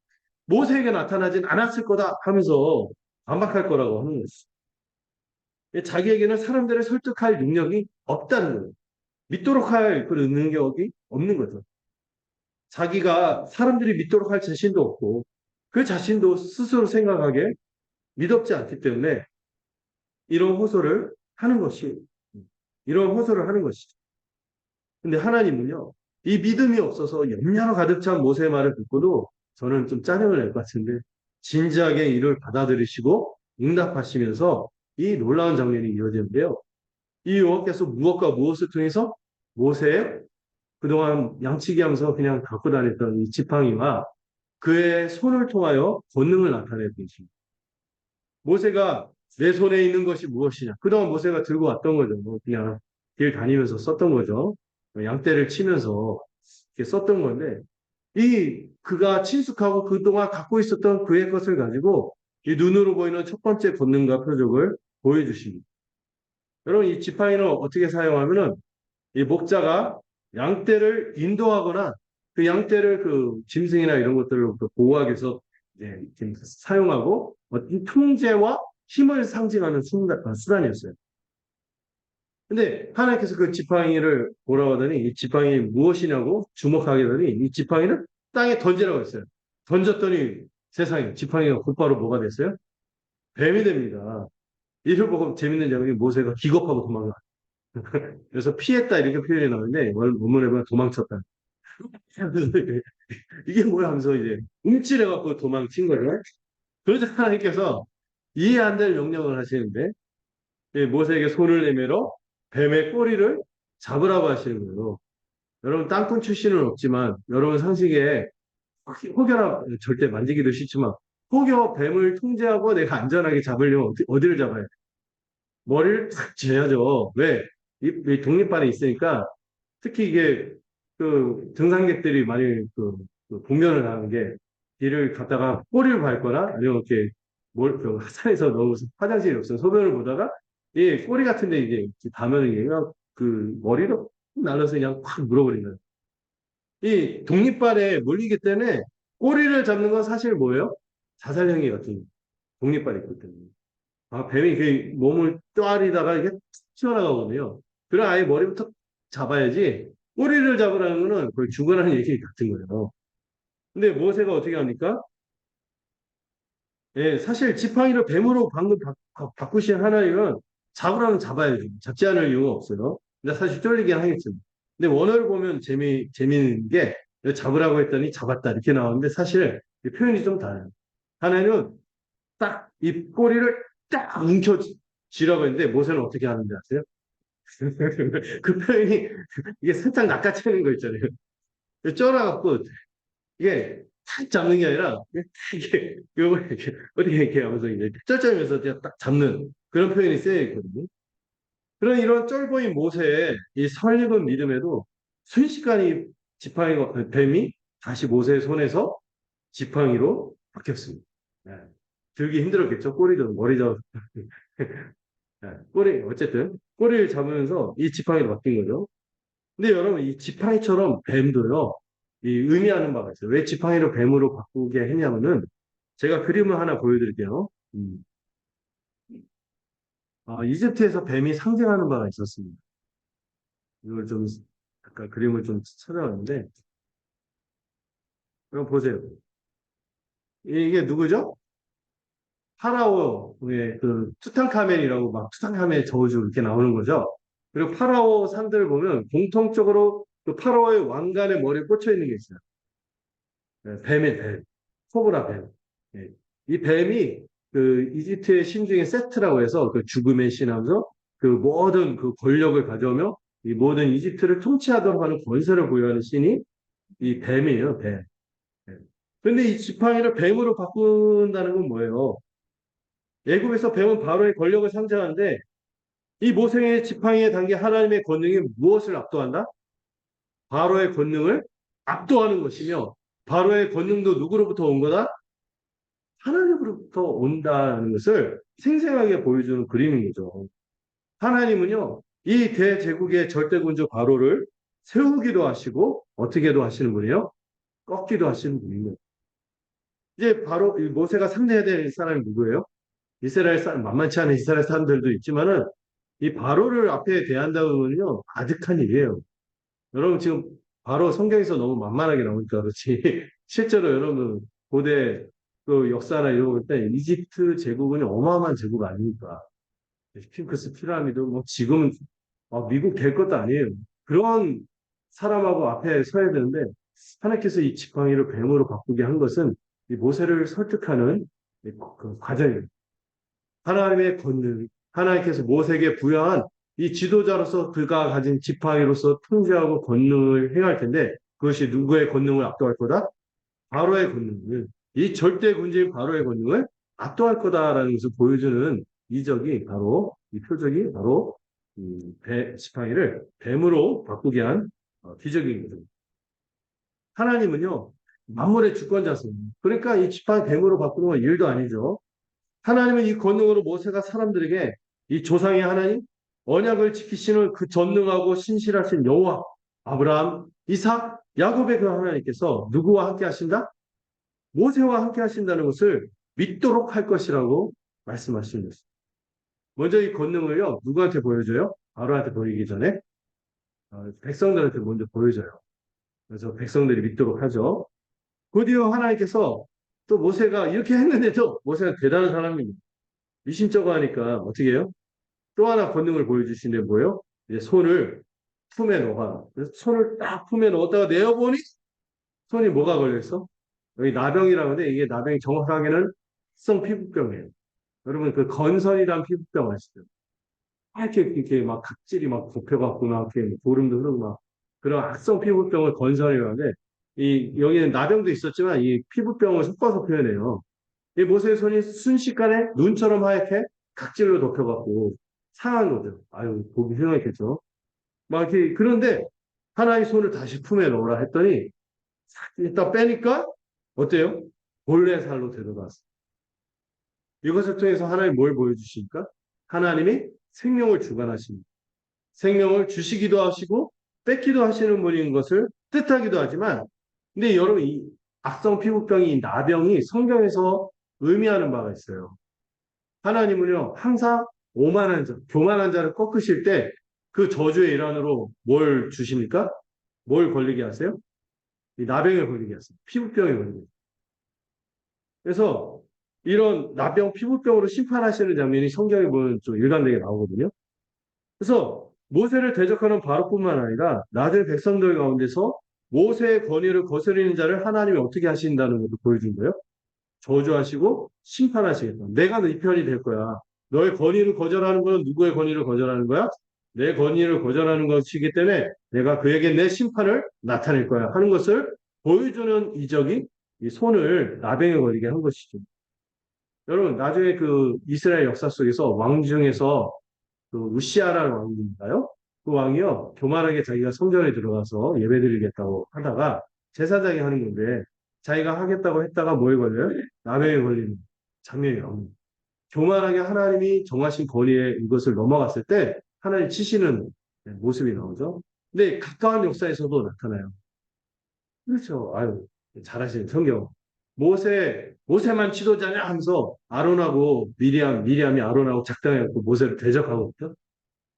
A: 모세에게 나타나진 않았을 거다 하면서 반박할 거라고 하는 거죠. 자기에게는 사람들을 설득할 능력이 없다는 거예요. 믿도록 할 그런 능력이 없는 거죠. 자기가 사람들이 믿도록 할 자신도 없고 그 자신도 스스로 생각하기에 믿었지 않기 때문에 이런 호소를 하는 것이 이런 호소를 하는 것이죠. 근데 하나님은요. 이 믿음이 없어서 염려로 가득 찬 모세의 말을 듣고도 저는 좀 짜증을 낼 것 같은데 진지하게 이를 받아들이시고 응답하시면서 이 놀라운 장면이 이어지는데요. 이 여호와께서 무엇과 무엇을 통해서 모세의 그동안 양치기 하면서 그냥 갖고 다녔던 이 지팡이와 그의 손을 통하여 권능을 나타내 주십니다. 모세가 내 손에 있는 것이 무엇이냐? 그동안 모세가 들고 왔던 거죠. 뭐 그냥 길 다니면서 썼던 거죠. 양떼를 치면서 이렇게 썼던 건데 그가 친숙하고 그동안 갖고 있었던 그의 것을 가지고 이 눈으로 보이는 첫 번째 권능과 표적을 보여주십니다. 여러분 이 지팡이는 어떻게 사용하면은 이 목자가 양떼를 인도하거나 그 양떼를 그 짐승이나 이런 것들을 보호하기 위해서 이제 이렇게 사용하고 어떤 통제와 힘을 상징하는 수단이었어요. 근데 하나님께서 그 지팡이를 보라고 하더니 이 지팡이 무엇이냐고 주목하게 되더니 이 지팡이를 땅에 던지라고 했어요. 던졌더니 세상에 지팡이가 곧바로 뭐가 됐어요? 뱀이 됩니다. 이를 보고 재밌는 장면이 모세가 기겁하고 도망가. 그래서 피했다 이렇게 표현이 나오는데 원문에 보면 도망쳤다. 이게 뭐야 하면서 이제 움찔해갖고 도망친 거죠. 그러자 하나님께서 이해 안 될 명령을 하시는데 모세에게 손을 내밀어 뱀의 꼬리를 잡으라고 하시는 거예요. 여러분 땅콩 출신은 없지만 여러분 상식에 혹여나 절대 만지기도 싫지만 혹여 뱀을 통제하고 내가 안전하게 잡으려면 어디를 잡아야 돼? 머리를 탁 쥐어야죠. 왜? 이 독립반에 있으니까 특히 이게 그 등산객들이 많이 그 공연을 하는 게 길을 갔다가 꼬리를 밟거나 아니면 이렇게 그 산에서 너무 화장실이 없어서 소변을 보다가 이 꼬리 같은데 이제 닿으면 얘가 그 머리로 날라서 그냥 확 물어버리는 거예요. 이 독립발에 물리기 때문에 꼬리를 잡는 건 사실 뭐예요? 자살행위 같은 독립발이 있기 때문에. 아, 뱀이 그 몸을 쪼아리다가 이게 툭 튀어나가거든요. 그럼 아예 머리부터 잡아야지 꼬리를 잡으라는 거는 거의 죽으라는 얘기 같은 거예요. 근데 모세가 어떻게 합니까? 예, 사실 지팡이를 뱀으로 방금 바꾸신 하나님은 잡으라면 잡아야죠. 잡지 않을 이유가 없어요. 근데 사실 쫄리긴 하겠죠. 근데 원어를 보면 재미있는 게 잡으라고 했더니 잡았다 이렇게 나오는데 사실 이 표현이 좀 달라요. 하나님은 딱 이 꼬리를 딱 움켜 쥐라고 했는데 모세는 어떻게 하는지 아세요? 그 표현이 이게 살짝 낚아채는 거 있잖아요. 쫄아갖고 이게 탁 잡는 게 아니라 이게 요걸 이렇게 어떻게 이렇게 하면서 이제 쩔쩔면서 그냥 딱 잡는 그런 표현이 쓰여 있거든요. 그런 이런 쩔보인 모세의 이 설익은 믿음에도 순식간에 지팡이가 뱀이 다시 모세의 손에서 지팡이로 바뀌었습니다. 네. 들기 힘들었겠죠. 꼬리도 머리도 네. 꼬리 어쨌든 꼬리를 잡으면서 이 지팡이로 바뀐 거죠. 근데 여러분 이 지팡이처럼 뱀도요. 이 의미하는 바가 있어요. 왜 지팡이를 뱀으로 바꾸게 했냐면은 제가 그림을 하나 보여드릴게요. 이집트에서 뱀이 상징하는 바가 있었습니다. 이걸 좀 아까 그림을 좀 찾아왔는데, 이거 보세요. 이게 누구죠? 파라오의 그 투탕카멘이라고 막 투탕카멘의 저주 이렇게 나오는 거죠. 그리고 파라오 산들을 보면 공통적으로 그 파라오의 왕관의 머리에 꽂혀 있는 게 있어요. 네, 뱀의 뱀, 코브라 뱀. 예. 이 뱀이 그 이집트의 신 중에 세트라고 해서 그 죽음의 신하면서 그 모든 그 권력을 가져오며 이 모든 이집트를 통치하도록 하는 권세를 부여하는 신이 이 뱀이에요, 뱀. 예. 근데 이 지팡이를 뱀으로 바꾼다는 건 뭐예요? 애굽에서 뱀은 바로의 권력을 상징하는데 이 모세의 지팡이에 담긴 하나님의 권능이 무엇을 압도한다? 바로의 권능을 압도하는 것이며 바로의 권능도 누구로부터 온 거다? 하나님으로부터 온다는 것을 생생하게 보여주는 그림인 거죠. 하나님은요, 이 대제국의 절대군주 바로를 세우기도 하시고 어떻게도 하시는 분이요? 꺾기도 하시는 분이에요. 이제 바로 이 모세가 상대해야 될 사람이 누구예요? 이스라엘 사람, 만만치 않은 이스라엘 사람들도 있지만은 이 바로를 앞에 대한다면요, 아득한 일이에요. 여러분 지금 바로 성경에서 너무 만만하게 나오니까 그렇지. 실제로 여러분 고대 그 역사나 이런 거 볼 때 이집트 제국은 어마어마한 제국 아닙니까? 스핑크스 피라미드 뭐 지금은 미국 될 것도 아니에요. 그런 사람하고 앞에 서야 되는데 하나님께서 이 지팡이를 뱀으로 바꾸게 한 것은 이 모세를 설득하는 그 과정이에요. 하나님의 권능, 하나님께서 모세에게 부여한 이 지도자로서 그가 가진 지팡이로서 통제하고 권능을 행할 텐데 그것이 누구의 권능을 압도할 거다? 바로의 권능을, 이 절대 군주인 바로의 권능을 압도할 거다라는 것을 보여주는 이적이 바로, 이 표적이 바로 지팡이를 뱀으로 바꾸게 한 기적인 거죠. 하나님은요, 만물의 주권자십니다. 그러니까 이 지팡이 뱀으로 바꾸는 건 일도 아니죠. 하나님은 이 권능으로 모세가 사람들에게 이 조상의 하나님, 언약을 지키시는 그 전능하고 신실하신 여호와, 아브라함, 이삭, 야곱의 그 하나님께서 누구와 함께 하신다? 모세와 함께 하신다는 것을 믿도록 할 것이라고 말씀하시는 것입니다. 먼저 이 권능을요, 누구한테 보여줘요? 바로한테 보이기 전에 백성들한테 먼저 보여줘요. 그래서 백성들이 믿도록 하죠. 곧이어 하나님께서 또 모세가 이렇게 했는데도 모세가 대단한 사람입니다. 미심쩍어 하니까 어떻게 해요? 또 하나 권능을 보여주시는데 뭐예요? 이제 손을 품에 넣어라. 그래서 손을 딱 품에 넣었다가 내어보니 손이 뭐가 걸려있어? 여기 나병이라고 하는데 이게 나병이 정확하게는 성 피부병이에요. 여러분 그 건선이란 피부병 아시죠? 이렇게 막 각질이 막 덮여갖고 막 이렇게 보름도 흐르고 막 그런 악성 피부병을 건선이라고 하는데 이 여기는 나병도 있었지만 이 피부병을 섞어서 표현해요. 이 모세의 손이 순식간에 눈처럼 하얗게 각질로 덮여갖고 상한 거죠. 아유 보기 흉했겠죠. 막 이렇게 그런데 하나의 손을 다시 품에 넣으라 했더니 일단 빼니까 어때요? 본래 살로 되돌아왔어요. 이것을 통해서 하나님 뭘 보여주십니까? 하나님이 생명을 주관하십니다. 생명을 주시기도 하시고 뺏기도 하시는 분인 것을 뜻하기도 하지만 근데 여러분 이 악성 피부병이 이 나병이 성경에서 의미하는 바가 있어요. 하나님은요 항상 오만한 자, 교만한 자를 꺾으실 때 그 저주의 일환으로 뭘 주십니까? 뭘 걸리게 하세요? 이 나병에 걸리게 하세요. 피부병에 걸리게 하세요. 그래서 이런 나병, 피부병으로 심판하시는 장면이 성경에 보면 좀 일관되게 나오거든요. 그래서 모세를 대적하는 바로뿐만 아니라 나들 백성들 가운데서 모세의 권위를 거스르는 자를 하나님이 어떻게 하신다는 것도 보여준 거예요. 저주하시고 심판하시겠다. 내가 네 편이 될 거야. 너의 권위를 거절하는 것은 누구의 권위를 거절하는 거야? 내 권위를 거절하는 것이기 때문에 내가 그에게 내 심판을 나타낼 거야 하는 것을 보여주는 이적이 이 손을 나병에 걸리게 한 것이죠. 여러분 나중에 그 이스라엘 역사 속에서 왕 중에서 그 우시아라는 왕인가요? 그 왕이요 교만하게 자기가 성전에 들어가서 예배드리겠다고 하다가 제사장이 하는 건데 자기가 하겠다고 했다가 뭐에 걸려요? 나병에 걸리는 장면이 나옵니다. 교만하게 하나님이 정하신 권위에 이것을 넘어갔을 때 하나님 치시는 모습이 나오죠. 근데 가까운 역사에서도 나타나요. 그렇죠. 아유, 잘하시는 성경. 모세만 지도자냐 하면서 아론하고 미리암이 아론하고 작당해갖고 모세를 대적하고 있죠.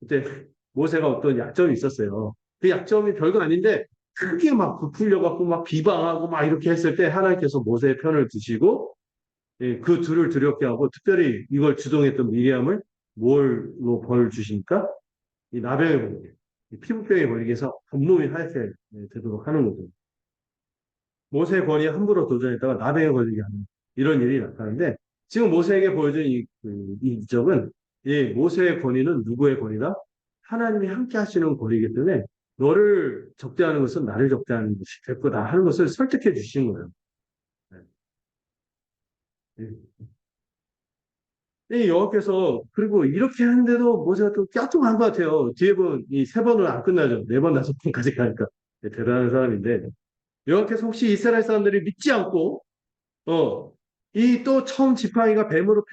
A: 그때 모세가 어떤 약점이 있었어요. 그 약점이 별거 아닌데 크게 막 부풀려갖고 막 비방하고 막 이렇게 했을 때 하나님께서 모세의 편을 드시고 예, 그 둘을 두렵게 하고 특별히 이걸 주동했던 미리암을 뭘로 벌 주십니까? 이 나병에 걸리게, 이 피부병에 걸리게 해서 온몸이 하얗게 예, 되도록 하는 거죠. 모세의 권위에 함부로 도전했다가 나병에 걸리게 하는 이런 일이 나타나는데 지금 모세에게 보여준 이 이적은 이 모세의 권위는 누구의 권위다? 하나님이 함께 하시는 권위이기 때문에 너를 적대하는 것은 나를 적대하는 것이 될 거다 하는 것을 설득해 주신 거예요. 네. 이 여호와께서 그리고 이렇게 하는데도 모세가 또 깍뚱한 것 같아요. 뒤에 이 세 번은 안 끝나죠. 네 번, 다섯 번까지 가니까 네, 대단한 사람인데 여호와께서 혹시 이스라엘 사람들이 믿지 않고 이 또 처음 지팡이가 뱀으로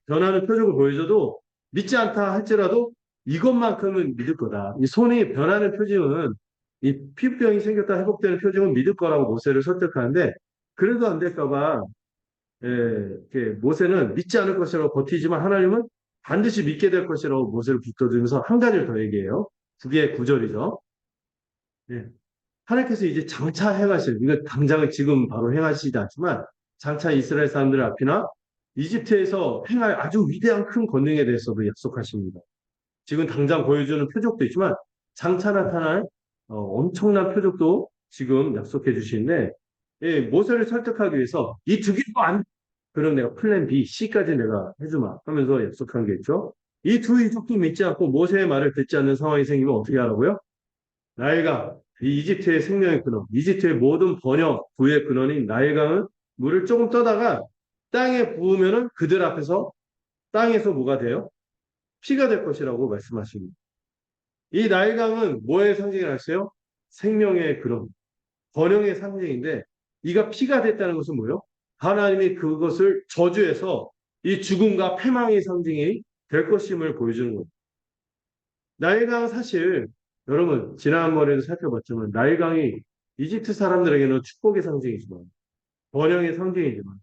A: 변하는 표적을 보여줘도 믿지 않다 할지라도 이것만큼은 믿을 거다. 이 손이 변하는 표징은 이 피부병이 생겼다 회복되는 표징은 믿을 거라고 모세를 설득하는데 그래도 안 될까 봐 예, 이렇게 모세는 믿지 않을 것이라고 버티지만 하나님은 반드시 믿게 될 것이라고 모세를 붙들면서 한 가지를 더 얘기해요. 그게 9절이죠. 예. 하나님께서 이제 장차 행하실, 이거 당장은 지금 바로 행하시지 않지만 장차 이스라엘 사람들 앞이나 이집트에서 행할 아주 위대한 큰 권능에 대해서도 약속하십니다. 지금 당장 보여주는 표적도 있지만 장차 나타날 엄청난 표적도 지금 약속해 주시는데 예, 모세를 설득하기 위해서 이 두 개도 안 그럼 내가 플랜 B, C까지 내가 해주마 하면서 약속한 게 있죠. 이 두 이적도 믿지 않고 모세의 말을 듣지 않는 상황이 생기면 어떻게 하라고요? 나일강, 이 이집트의 생명의 근원, 이집트의 모든 번영, 부의 근원인 나일강은 물을 조금 떠다가 땅에 부으면은 그들 앞에서 땅에서 뭐가 돼요? 피가 될 것이라고 말씀하십니다. 이 나일강은 뭐의 상징이라어요 생명의 근원, 번영의 상징인데 이가 피가 됐다는 것은 뭐예요? 하나님이 그것을 저주해서 이 죽음과 패망의 상징이 될 것임을 보여주는 거예요. 나일강 사실 여러분 지난번에도 살펴봤지만 나일강이 이집트 사람들에게는 축복의 상징이지만 번영의 상징이지만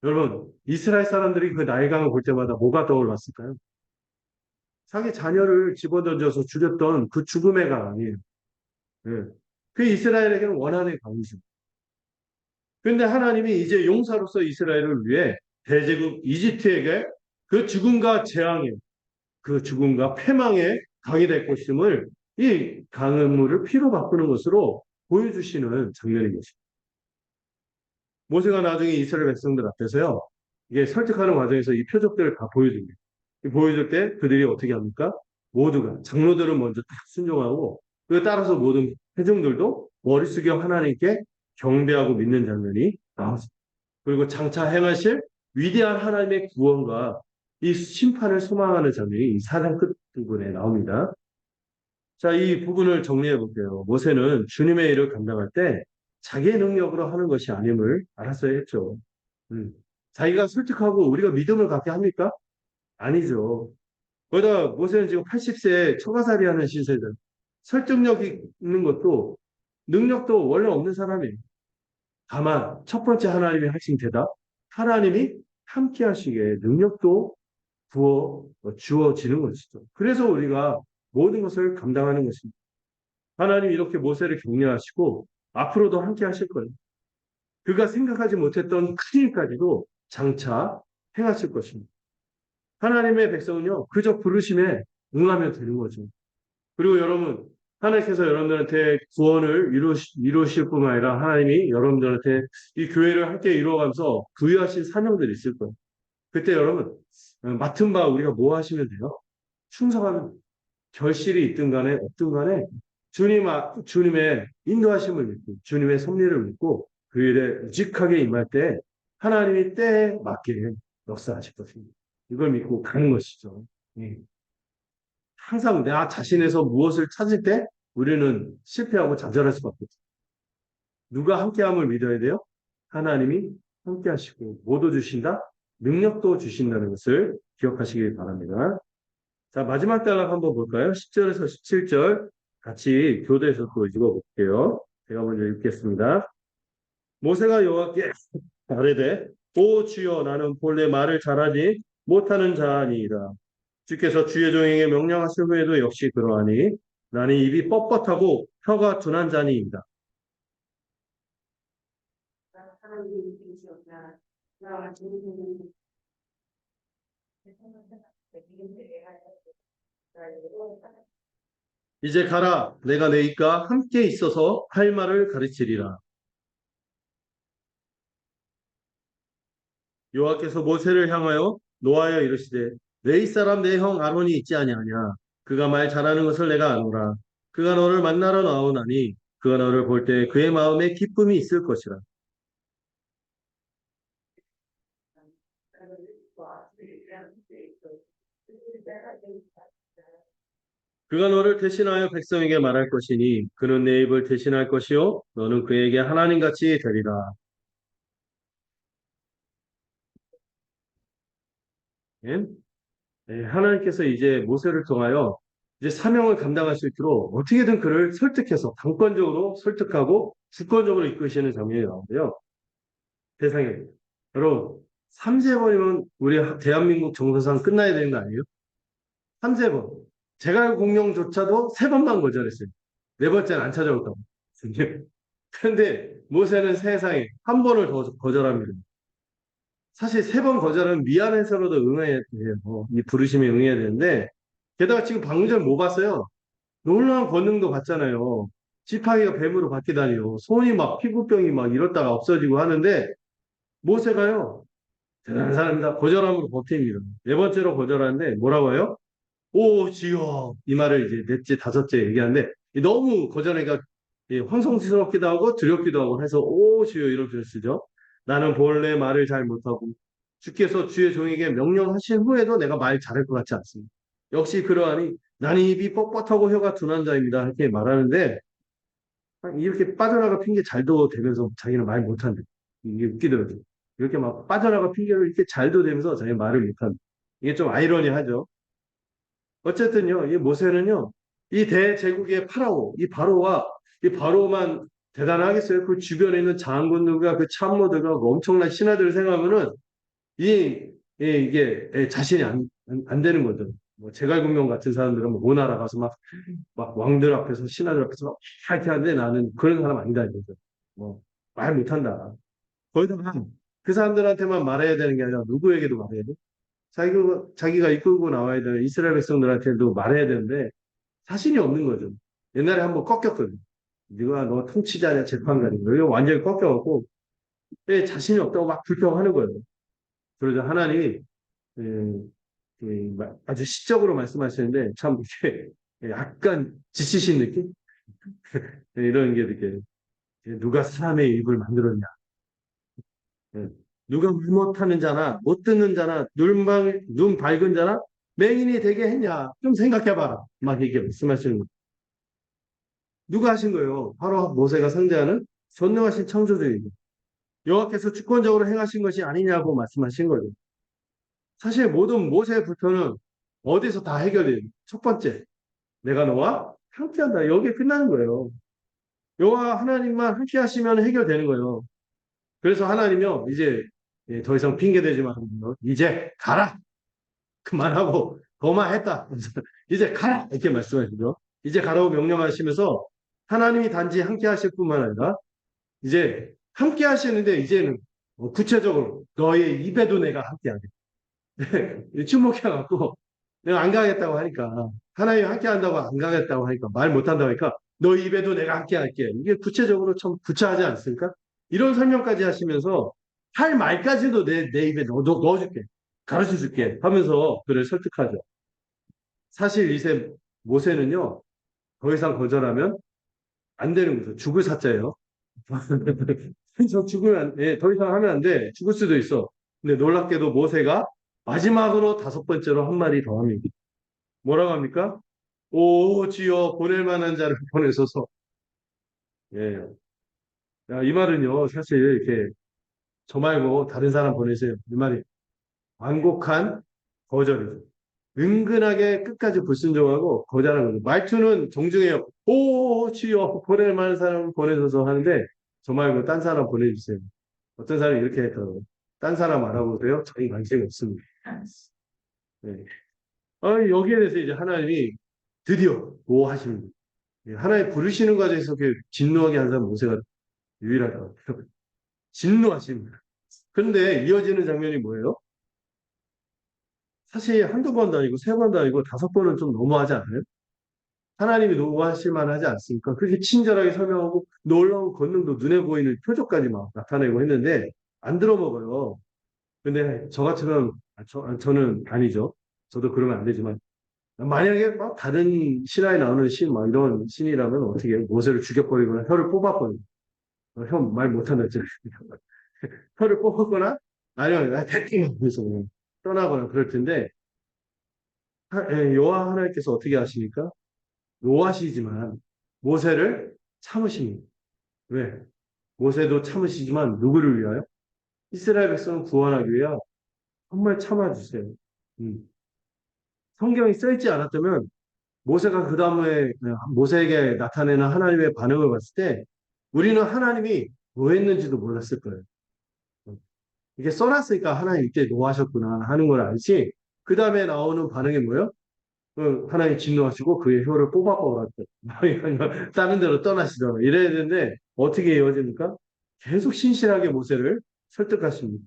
A: 여러분 이스라엘 사람들이 그 나일강을 볼 때마다 뭐가 떠올랐을까요? 자기 자녀를 집어던져서 죽였던 그 죽음의 강 아니에요. 예. 그 이스라엘에게는 원한의 강이죠. 그런데 하나님이 이제 용사로서 이스라엘을 위해 대제국 이집트에게 그 죽음과 재앙의 그 죽음과 패망의 강이 될 것임을 이 강물을 피로 바꾸는 것으로 보여주시는 장면인 것입니다. 모세가 나중에 이스라엘 백성들 앞에서요. 이게 설득하는 과정에서 이 표적들을 다 보여줍니다. 보여줄 때 그들이 어떻게 합니까? 모두가 장로들은 먼저 딱 순종하고 그 따라서 모든 회중들도 머리 숙여 하나님께 경배하고 믿는 장면이 나옵니다. 그리고 장차 행하실 위대한 하나님의 구원과 이 심판을 소망하는 장면이 이 사장 끝 부분에 나옵니다. 자, 이 부분을 정리해 볼게요. 모세는 주님의 일을 감당할 때 자기의 능력으로 하는 것이 아님을 알았어야 했죠. 음. 자기가 설득하고 우리가 믿음을 갖게 합니까? 아니죠. 거기다 모세는 지금 80세에 처가살이 하는 시세들. 설득력이 있는 것도 능력도 원래 없는 사람이에요. 다만 첫 번째 하나님이 하신 대답, 하나님이 함께 하시기에 능력도 주어지는 것이죠. 그래서 우리가 모든 것을 감당하는 것입니다. 하나님 이렇게 모세를 격려하시고 앞으로도 함께 하실 거예요. 그가 생각하지 못했던 큰 일까지도 장차 행하실 것입니다. 하나님의 백성은요, 그저 부르심에 응하면 되는 거죠. 그리고 여러분, 하나님께서 여러분들한테 구원을 이루실 뿐만 아니라 하나님이 여러분들한테 이 교회를 함께 이루어가면서 부여하신 사명들이 있을 거예요. 그때 여러분, 맡은 바 우리가 뭐 하시면 돼요? 충성하면 결실이 있든 간에 없든 간에 주님의 인도하심을 믿고 주님의 섭리를 믿고 그 일에 우직하게 임할 때 하나님이 때에 맞게 역사하실 것입니다. 이걸 믿고 가는 것이죠. 예. 항상 나 자신에서 무엇을 찾을 때 우리는 실패하고 좌절할 수밖에 없어요. 누가 함께함을 믿어야 돼요? 하나님이 함께하시고 모두 주신다, 능력도 주신다는 것을 기억하시길 바랍니다. 자, 마지막 단락 한번 볼까요? 10절에서 17절 같이 교대에서 또 읽어볼게요. 제가 먼저 읽겠습니다. 모세가 여호와께 아뢰되 오 주여 나는 본래 말을 잘하지 못하는 자니이다. 주께서 주의 종에게 명령하실 후에도 역시 그러하니 나는 입이 뻣뻣하고 혀가 둔한 자니이다. 이제 가라. 내가 너희가 함께 있어서 할 말을 가르치리라. 여호와께서 모세를 향하여 노하여 이르시되 내 사람 내 형 아론이 있지 아니하냐. 그가 말 잘하는 것을 내가 아노라. 그가 너를 만나러 나오나니 그가 너를 볼 때 그의 마음에 기쁨이 있을 것이라. 그가 너를 대신하여 백성에게 말할 것이니 그는 내 입을 대신할 것이요 너는 그에게 하나님같이 되리라. 예? 예, 하나님께서 이제 모세를 통하여 이제 사명을 감당할 수 있도록 어떻게든 그를 설득해서 당권적으로 설득하고 주권적으로 이끄시는 장면이 나오는데요. 세상에. 여러분, 3세번이면 우리 대한민국 정서상 끝나야 되는 거 아니에요? 3세번. 제갈 공명조차도 3번만 거절했어요. 네 번째는 안 찾아올까봐. 그런데 모세는 세상에 한 번을 더 거절합니다. 사실 3번 거절은 미안해서라도 응해야 돼요. 이 부르심에 응해야 되는데, 게다가 지금 방금 전에 뭐 봤어요? 놀라운 권능도 봤잖아요. 지팡이가 뱀으로 바뀌다니요. 손이 막 피부병이 막 이렇다가 없어지고 하는데, 모세가요. 대단한 사람이다. 거절함으로 버팁니다. 네 번째로 거절하는데, 뭐라고 해요? 오, 지요. 이 말을 이제 넷째, 다섯째 얘기하는데, 너무 거절하니까 황송스럽기도 하고 두렵기도 하고 해서, 오, 지요. 이런 표현을 쓰죠. 나는 본래 말을 잘 못하고, 주께서 주의 종에게 명령하신 후에도 내가 말 잘할 것 같지 않습니다. 역시 그러하니, 나는 입이 뻣뻣하고 혀가 둔한 자입니다. 이렇게 말하는데, 이렇게 빠져나가 핑계 잘도 대면서 자기는 말 못한대. 이게 웃기더라고요. 이렇게 막 빠져나가 핑계를 이렇게 잘도 대면서 자기 말을 못한대. 이게 좀 아이러니하죠. 어쨌든요, 이 모세는요, 이 대제국의 파라오, 이 바로와 이 바로만 대단하겠어요. 그 주변에 있는 장군들과 그 참모들과 그 엄청난 신하들을 생각하면은 이게 자신이 안 되는 거죠. 뭐 제갈공명 같은 사람들은 뭐 오나라 가서 막 왕들 앞에서 신하들 앞에서 막 이렇게 하는데 나는 그런 사람 아니다 이거죠. 뭐 말 못한다. 거기다가 그 사람들한테만 말해야 되는 게 아니라 누구에게도 말해야 돼. 자기가 이끌고 나와야 되는 이스라엘 백성들한테도 말해야 되는데 자신이 없는 거죠. 옛날에 한번 꺾였거든. 네가 너 통치자냐 재판관이고 이거 완전히 꺾여갖고 자신이 없다고 막 불평하는 거예요. 그러자 하나님이 아주 시적으로 말씀하시는데 참 이렇게 약간 지치신 느낌 이런 게 이렇게 누가 사람의 입을 만들었냐. 예. 누가 물 못하는 자나 못 듣는 자나 눈 밝은 자나 맹인이 되게 했냐. 좀 생각해봐라. 막 이게 말씀하시는 거예요. 누가 하신 거예요? 바로 모세가 상대하는 전능하신 창조주이고 여호와께서 주권적으로 행하신 것이 아니냐고 말씀하신 거죠. 사실 모든 모세의 불편은 어디서 다 해결돼요. 첫 번째, 내가 너와 함께한다. 여기에 끝나는 거예요. 여호와 하나님만 함께 하시면 해결되는 거예요. 그래서 하나님이요, 이제 더 이상 핑계대지 말고 이제 가라. 그만하고 거만했다. 이제 가라. 이렇게 말씀하시죠. 이제 가라고 명령하시면서 하나님이 단지 함께 하실 뿐만 아니라 이제 함께 하시는데 이제는 구체적으로 너의 입에도 내가 함께 하겠다. 주목해갖고 내가 안 가겠다고 하니까 하나님 함께 한다고 안 가겠다고 하니까 말 못한다고 하니까 너 입에도 내가 함께 할게. 이게 구체적으로 참 구차하지 않습니까? 이런 설명까지 하시면서 할 말까지도 내 입에 넣어줄게. 가르쳐 줄게 하면서 그를 설득하죠. 사실 이세 모세는요 더 이상 거절하면 안 되는 거죠. 죽을 사자예요. 저 죽으면 더 이상 하면 안 돼. 죽을 수도 있어. 근데 놀랍게도 모세가 마지막으로 다섯 번째로 한 마디 더 합니다. 뭐라고 합니까? 오, 지여, 보낼 만한 자를 보내소서. 예. 야, 이 말은요, 사실 이렇게 저 말고 다른 사람 보내세요. 이 말이 완곡한 거절이죠. 은근하게 끝까지 불순종하고 거절하는 거죠. 말투는 정중해요. 오, 지여, 보낼 만한 사람을 보내소서 하는데 저 말고 딴 사람 보내주세요. 어떤 사람이 이렇게 해서 딴 사람 알아보세요. 저희 관심이 없습니다. 네. 여기에 대해서 이제 하나님이 드디어 뭐 하십니다. 하나님 부르시는 과정에서 진노하게 한 사람은 모세가 유일하다고. 진노하십니다. 그런데 이어지는 장면이 뭐예요? 사실 한두 번도 아니고 세 번도 아니고 다섯 번은 좀 너무하지 않아요? 하나님이 노하실 만하지 않습니까? 그렇게 친절하게 설명하고 놀라운 권능도 눈에 보이는 표적까지 막 나타내고 했는데 안 들어먹어요. 근데 저 같으면 저는 아니죠. 저도 그러면 안 되지만 만약에 막 다른 신화에 나오는 신, 막 이런 신이라면 어떻게 해요? 모세를 죽여버리거나 혀를 뽑아버리고 혀 말 못한다 했잖아요. 혀를 뽑았거나 아니면 대충 그래서 그냥 떠나거나 그럴 텐데 여호와 하나님께서 어떻게 하십니까? 노하시지만 모세를 참으십니다. 왜? 모세도 참으시지만 누구를 위하여? 이스라엘 백성을 구원하기 위하여 정말 참아주세요. 음. 성경이 써있지 않았다면 모세가 그 다음에 모세에게 나타내는 하나님의 반응을 봤을 때 우리는 하나님이 뭐 했는지도 몰랐을 거예요. 이게 써놨으니까 하나님 이때 노하셨구나 하는 걸 알지. 그 다음에 나오는 반응이 뭐예요? 하나님 진노하시고 그의 혀를 뽑아버렸대. 다른 데로 떠나시더라. 이래야 되는데 어떻게 이어집니까? 계속 신실하게 모세를 설득하십니다.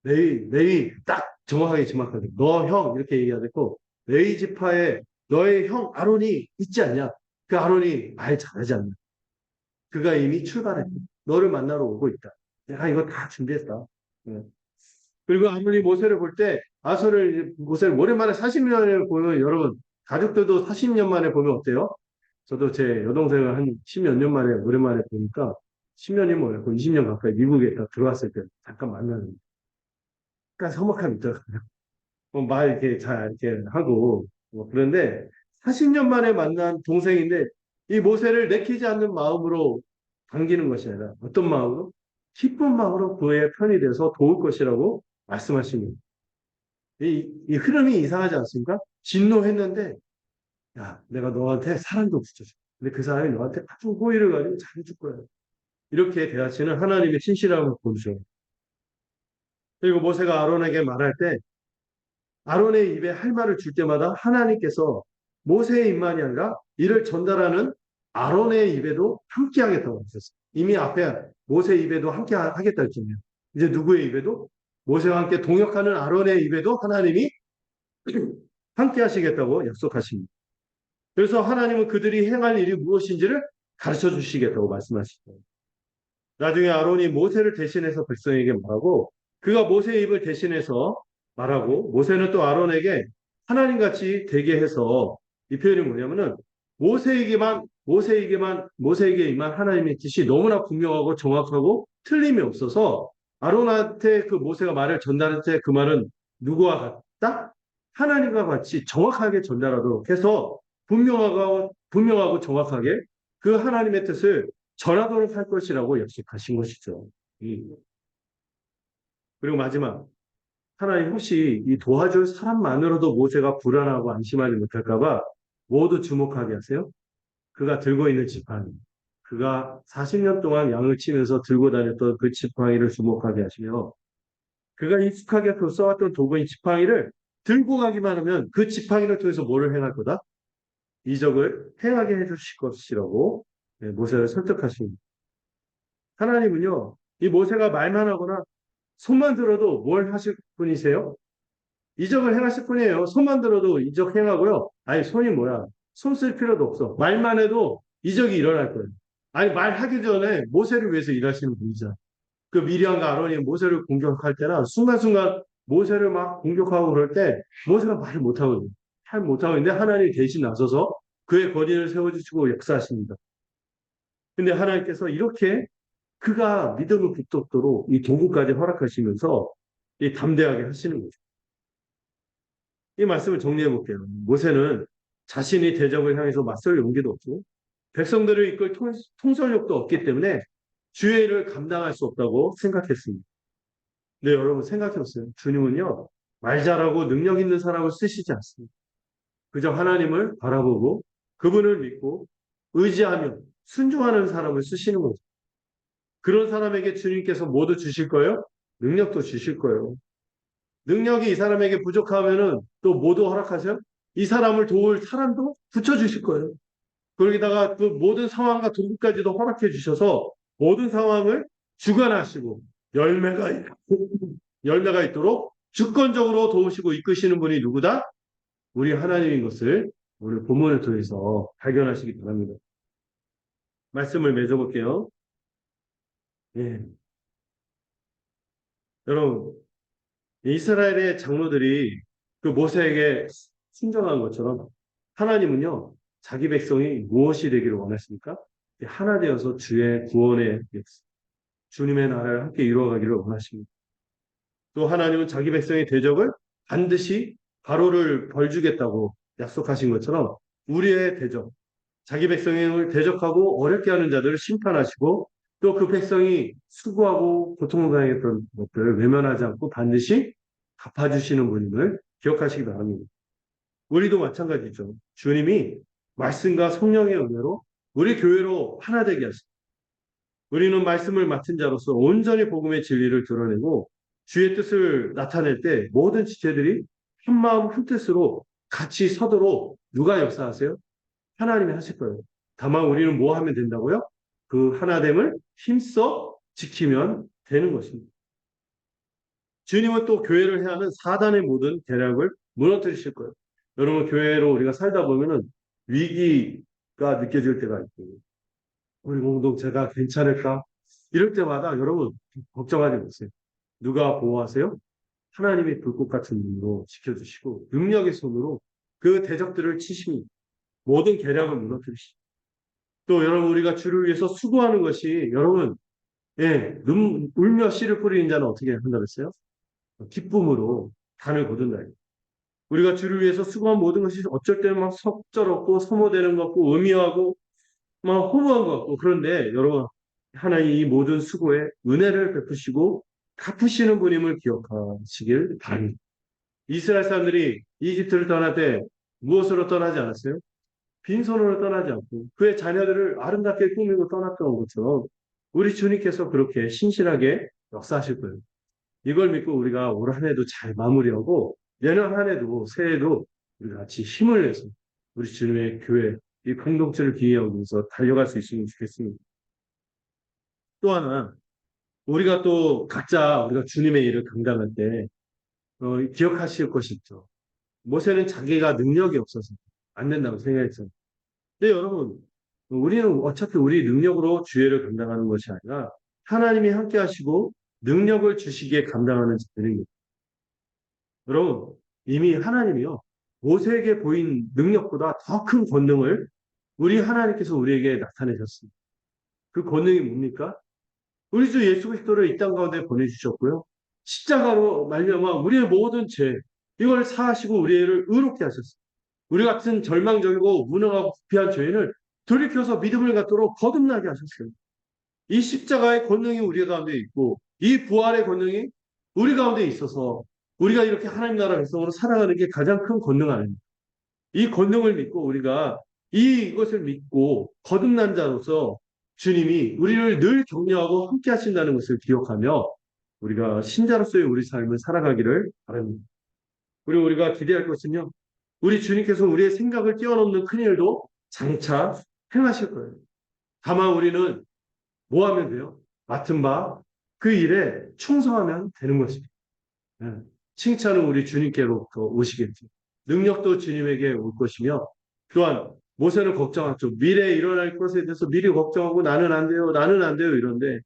A: 레위 딱 정확하게 너 형 이렇게 얘기해야 되고 레위 지파에 너의 형 아론이 있지 않냐? 그 아론이 말 잘하지 않냐? 그가 이미 출발했다. 너를 만나러 오고 있다. 내가 이거 다 준비했다. 예. 그리고 아론이 모세를 볼 때 모세를 오랜만에 40년을 보면 여러분 가족들도 40년 만에 보면 어때요? 저도 제 여동생을 한 10몇 년 만에 오랜만에 보니까 10년이 뭐예요? 20년 가까이 미국에 딱 들어왔을 때 잠깐 만나는 약간 서먹함이 있더라고요. 말 이렇게 잘 이렇게 하고 그런데 40년 만에 만난 동생인데 이 모세를 내키지 않는 마음으로 반기는 것이 아니라 어떤 마음으로? 기쁜 마음으로 그의 편이 돼서 도울 것이라고 말씀하십니다. 이 흐름이 이상하지 않습니까? 진노했는데 야 내가 너한테 사랑도 붙여줘. 근데 그 사람이 너한테 아주 호의를 가지고 잘해줄 거야. 이렇게 대하시는 하나님의 신실함을 보여줘요. 그리고 모세가 아론에게 말할 때 아론의 입에 할 말을 줄 때마다 하나님께서 모세의 입만이 아니라 이를 전달하는 아론의 입에도 함께 하겠다고 하셨어요. 이미 앞에 모세 입에도 함께 하겠다 했잖아요. 이제 누구의 입에도? 모세와 함께 동역하는 아론의 입에도 하나님이 함께 하시겠다고 약속하십니다. 그래서 하나님은 그들이 행할 일이 무엇인지를 가르쳐 주시겠다고 말씀하시죠. 나중에 아론이 모세를 대신해서 백성에게 말하고 그가 모세의 입을 대신해서 말하고 모세는 또 아론에게 하나님같이 되게 해서 이 표현이 뭐냐면은 모세에게만 하나님의 뜻이 너무나 분명하고 정확하고 틀림이 없어서 아론한테 그 모세가 말을 전달할 때 그 말은 누구와 같다? 하나님과 같이 정확하게 전달하도록 해서 분명하고 정확하게 그 하나님의 뜻을 전하도록 할 것이라고 약속하신 것이죠. 그리고 마지막 하나님 혹시 이 도와줄 사람만으로도 모세가 불안하고 안심하지 못할까봐 모두 주목하게 하세요. 그가 들고 있는 지팡이. 그가 40년 동안 양을 치면서 들고 다녔던 그 지팡이를 주목하게 하시며 그가 익숙하게 써왔던 도구인 지팡이를 들고 가기만 하면 그 지팡이를 통해서 뭐를 행할 거다? 이적을 행하게 해주실 것이라고 모세를 설득하십니다. 하나님은요, 이 모세가 말만 하거나 손만 들어도 뭘 하실 분이세요? 이적을 행하실 분이에요. 손만 들어도 이적 행하고요. 아니, 손이 뭐야? 손 쓸 필요도 없어. 말만 해도 이적이 일어날 거예요. 아니, 말하기 전에 모세를 위해서 일하시는 분이죠. 그 미리암과 아론이 모세를 공격할 때나 순간순간 모세를 막 공격하고 그럴 때 모세가 말을 못하거든요. 잘 못하고 있는데 하나님이 대신 나서서 그의 거리를 세워주시고 역사하십니다. 근데 하나님께서 이렇게 그가 믿음을 붙잡도록 이 도구까지 허락하시면서 이 담대하게 하시는 거죠. 이 말씀을 정리해 볼게요. 모세는 자신이 대적을 향해서 맞설 용기도 없고 백성들을 이끌 통솔력도 없기 때문에 주의 일을 감당할 수 없다고 생각했습니다. 네, 여러분 생각해 보세요. 주님은요, 말 잘하고 능력 있는 사람을 쓰시지 않습니다. 그저 하나님을 바라보고 그분을 믿고 의지하며 순종하는 사람을 쓰시는 거죠. 그런 사람에게 주님께서 모두 주실 거예요? 능력도 주실 거예요. 능력이 이 사람에게 부족하면은 또 모두 허락하세요? 이 사람을 도울 사람도 붙여주실 거예요. 거기다가 그 모든 상황과 도구까지도 허락해 주셔서 모든 상황을 주관하시고 열매가 열매가 있도록 주권적으로 도우시고 이끄시는 분이 누구다? 우리 하나님인 것을 오늘 본문을 통해서 발견하시기 바랍니다. 말씀을 맺어볼게요. 예. 여러분, 이스라엘의 장로들이 그 모세에게 순종한 것처럼 하나님은요, 자기 백성이 무엇이 되기를 원하십니까? 하나 되어서 주의 구원의 주님의 나라를 함께 이루어가기를 원하십니다. 또 하나님은 자기 백성의 대적을 반드시 바로를 벌주겠다고 약속하신 것처럼 우리의 대적, 자기 백성을 대적하고 어렵게 하는 자들을 심판하시고 또 그 백성이 수고하고 고통을 당했던 것들을 외면하지 않고 반드시 갚아주시는 분임을 기억하시기 바랍니다. 우리도 마찬가지죠. 주님이 말씀과 성령의 은혜로 우리 교회로 하나 되게 하십니다. 우리는 말씀을 맡은 자로서 온전히 복음의 진리를 드러내고 주의 뜻을 나타낼 때 모든 지체들이 한마음 한뜻으로 같이 서도록 누가 역사하세요? 하나님이 하실 거예요. 다만 우리는 뭐 하면 된다고요? 그 하나됨을 힘써 지키면 되는 것입니다. 주님은 또 교회를 해야 하는 사단의 모든 계략을 무너뜨리실 거예요. 여러분 교회로 우리가 살다 보면은 위기가 느껴질 때가 있고 우리 공동체가 괜찮을까? 이럴 때마다 여러분 걱정하지 마세요. 누가 보호하세요? 하나님이 불꽃 같은 눈으로 지켜주시고 능력의 손으로 그 대적들을 치십니다. 모든 계략을 무너뜨리시고 또 여러분 우리가 주를 위해서 수고하는 것이 여러분 울며 씨를 뿌리는 자는 어떻게 한다 그랬어요? 기쁨으로 단을 거둔다. 우리가 주를 위해서 수고한 모든 것이 어쩔 때는 막 속절없고 소모되는 것 같고 의미하고 막 허무한 것 같고 그런데 여러분 하나님 이 모든 수고에 은혜를 베푸시고 갚으시는 분임을 기억하시길 바랍니다. 이스라엘 사람들이 이집트를 떠날 때 무엇으로 떠나지 않았어요? 빈손으로 떠나지 않고 그의 자녀들을 아름답게 꾸미고 떠났던 것처럼 우리 주님께서 그렇게 신실하게 역사하실 거예요. 이걸 믿고 우리가 올 한 해도 잘 마무리하고 내년 한 해도 새해도 우리 같이 힘을 내서 우리 주님의 교회 이 공동체를 기회하기 위해서 달려갈 수 있으면 좋겠습니다. 또 하나 우리가 또 각자 우리가 주님의 일을 감당할 때 기억하실 것이 있죠. 모세는 자기가 능력이 없어서 안 된다고 생각했잖아요. 근데 여러분 우리는 어차피 우리 능력으로 주회를 감당하는 것이 아니라 하나님이 함께 하시고 능력을 주시기에 감당하는 자들입니다. 여러분 이미 하나님이요 모세에게 보인 능력보다 더 큰 권능을 우리 하나님께서 우리에게 나타내셨습니다. 그 권능이 뭡니까? 우리 주 예수 그리스도를 이 땅 가운데 보내주셨고요. 십자가로 말미암아 우리의 모든 죄 이걸 사하시고 우리를 의롭게 하셨습니다. 우리 같은 절망적이고 무능하고 부패한 죄인을 돌이켜서 믿음을 갖도록 거듭나게 하셨어요. 이 십자가의 권능이 우리 가운데 있고 이 부활의 권능이 우리 가운데 있어서 우리가 이렇게 하나님 나라 백성으로 살아가는 게 가장 큰 권능 아닙니까? 이 권능을 믿고 우리가 이것을 믿고 거듭난 자로서 주님이 우리를 늘 격려하고 함께 하신다는 것을 기억하며 우리가 신자로서의 우리 삶을 살아가기를 바랍니다. 그리고 우리가 기대할 것은요. 우리 주님께서 우리의 생각을 뛰어넘는 큰 일도 장차 행하실 거예요. 다만 우리는 뭐 하면 돼요? 맡은 바 그 일에 충성하면 되는 것입니다. 칭찬은 우리 주님께로부터 오시겠죠. 능력도 주님에게 올 것이며 또한 모세는 걱정하죠. 미래에 일어날 것에 대해서 미리 걱정하고 나는 안 돼요. 나는 안 돼요. 이런데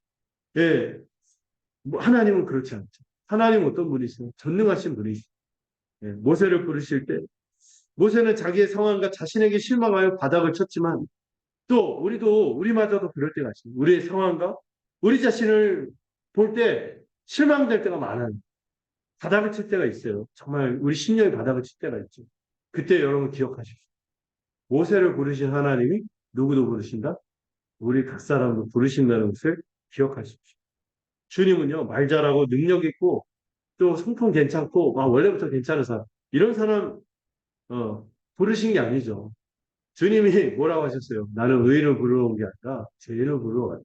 A: 하나님은 그렇지 않죠. 하나님은 어떤 분이세요? 전능하신 분이시죠. 모세를 부르실 때 모세는 자기의 상황과 자신에게 실망하여 바닥을 쳤지만 또 우리마저도 그럴 때가 있습니다. 우리의 상황과 우리 자신을 볼 때 실망될 때가 많아요. 바닥을 칠 때가 있어요. 정말 우리 심령이 바닥을 칠 때가 있죠. 그때 여러분 기억하십시오. 모세를 부르신 하나님이 누구도 부르신다? 우리 각 사람도 부르신다는 것을 기억하십시오. 주님은요, 말 잘하고 능력 있고 또 성품 괜찮고 원래부터 괜찮은 사람 이런 사람 부르신 게 아니죠. 주님이 뭐라고 하셨어요? 나는 의인을 부르러 온 게 아니라 죄인을 부르러 왔다.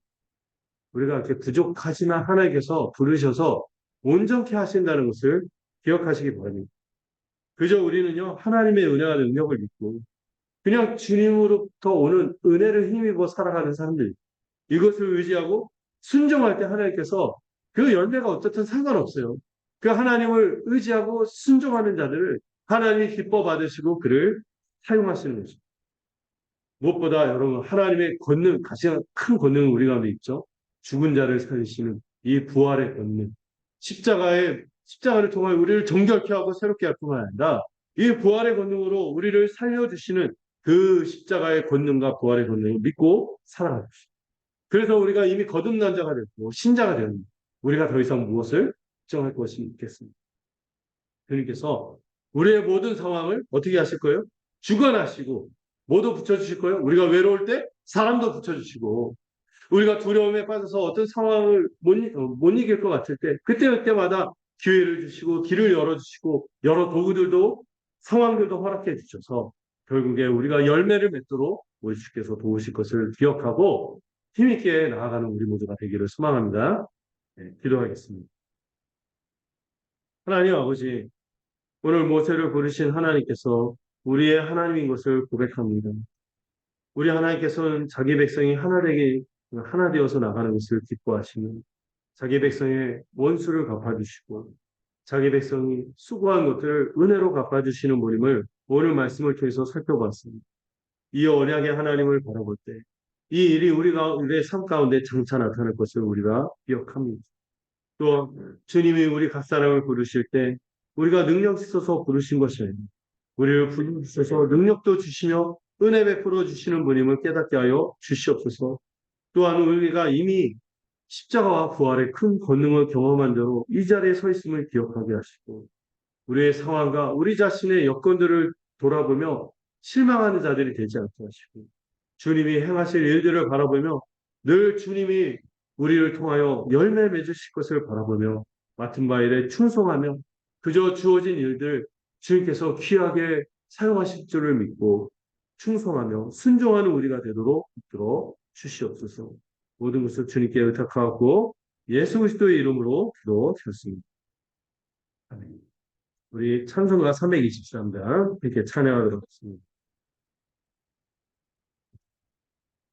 A: 우리가 이렇게 부족하지만 하나님께서 부르셔서 온전케 하신다는 것을 기억하시기 바랍니다. 그저 우리는요 하나님의 은혜와 능력을 믿고 그냥 주님으로부터 오는 은혜를 힘입어 살아가는 사람들, 이것을 의지하고 순종할 때 하나님께서 그 열매가 어떻든 상관없어요. 그 하나님을 의지하고 순종하는 자들을 하나님이 기뻐 받으시고 그를 사용하시는 거죠. 무엇보다 여러분 하나님의 권능, 가장 큰 권능은 우리 가운데 있죠. 죽은 자를 살리시는 이 부활의 권능. 십자가를 통해 우리를 정결케 하고 새롭게 할 뿐만 아니라 이 부활의 권능으로 우리를 살려주시는 그 십자가의 권능과 부활의 권능을 믿고 살아가십시오. 그래서 우리가 이미 거듭난 자가 됐고 신자가 되었는데 우리가 더 이상 무엇을 걱정할 것이 있겠습니까? 주님께서 우리의 모든 상황을 어떻게 하실 거예요? 주관하시고 뭐도 붙여주실 거예요? 우리가 외로울 때 사람도 붙여주시고 우리가 두려움에 빠져서 어떤 상황을 못 이길 것 같을 때 그때마다 기회를 주시고 길을 열어주시고 여러 도구들도 상황들도 허락해 주셔서 결국에 우리가 열매를 맺도록 우리 주께서 도우실 것을 기억하고 힘있게 나아가는 우리 모두가 되기를 소망합니다. 네, 기도하겠습니다. 하나님 아버지, 오늘 모세를 부르신 하나님께서 우리의 하나님인 것을 고백합니다. 우리 하나님께서는 자기 백성이 하나 되어서 나가는 것을 기뻐하시는 자기 백성의 원수를 갚아주시고 자기 백성이 수고한 것들을 은혜로 갚아주시는 분임을 오늘 말씀을 통해서 살펴봤습니다. 이 언약의 하나님을 바라볼 때 이 일이 우리의 삶 가운데 장차 나타날 것을 우리가 기억합니다. 또 주님이 우리 각 사람을 부르실 때 우리가 능력 있어서 부르신 것이 아닙니다. 우리를 부르셔서 능력도 주시며 은혜 베풀어 주시는 분임을 깨닫게 하여 주시옵소서. 또한 우리가 이미 십자가와 부활의 큰 권능을 경험한 대로 이 자리에 서 있음을 기억하게 하시고 우리의 상황과 우리 자신의 여건들을 돌아보며 실망하는 자들이 되지 않게 하시고 주님이 행하실 일들을 바라보며 늘 주님이 우리를 통하여 열매 맺으실 것을 바라보며 맡은 바 일에 충성하며 그저 주어진 일들 주님께서 귀하게 사용하실 줄을 믿고 충성하며 순종하는 우리가 되도록 이끌어 주시옵소서. 모든 것을 주님께 의탁하고 예수 그리스도의 이름으로 기도드렸습니다. 아멘. 우리 찬송가 323장 이렇게 찬양하도록 하겠습니다.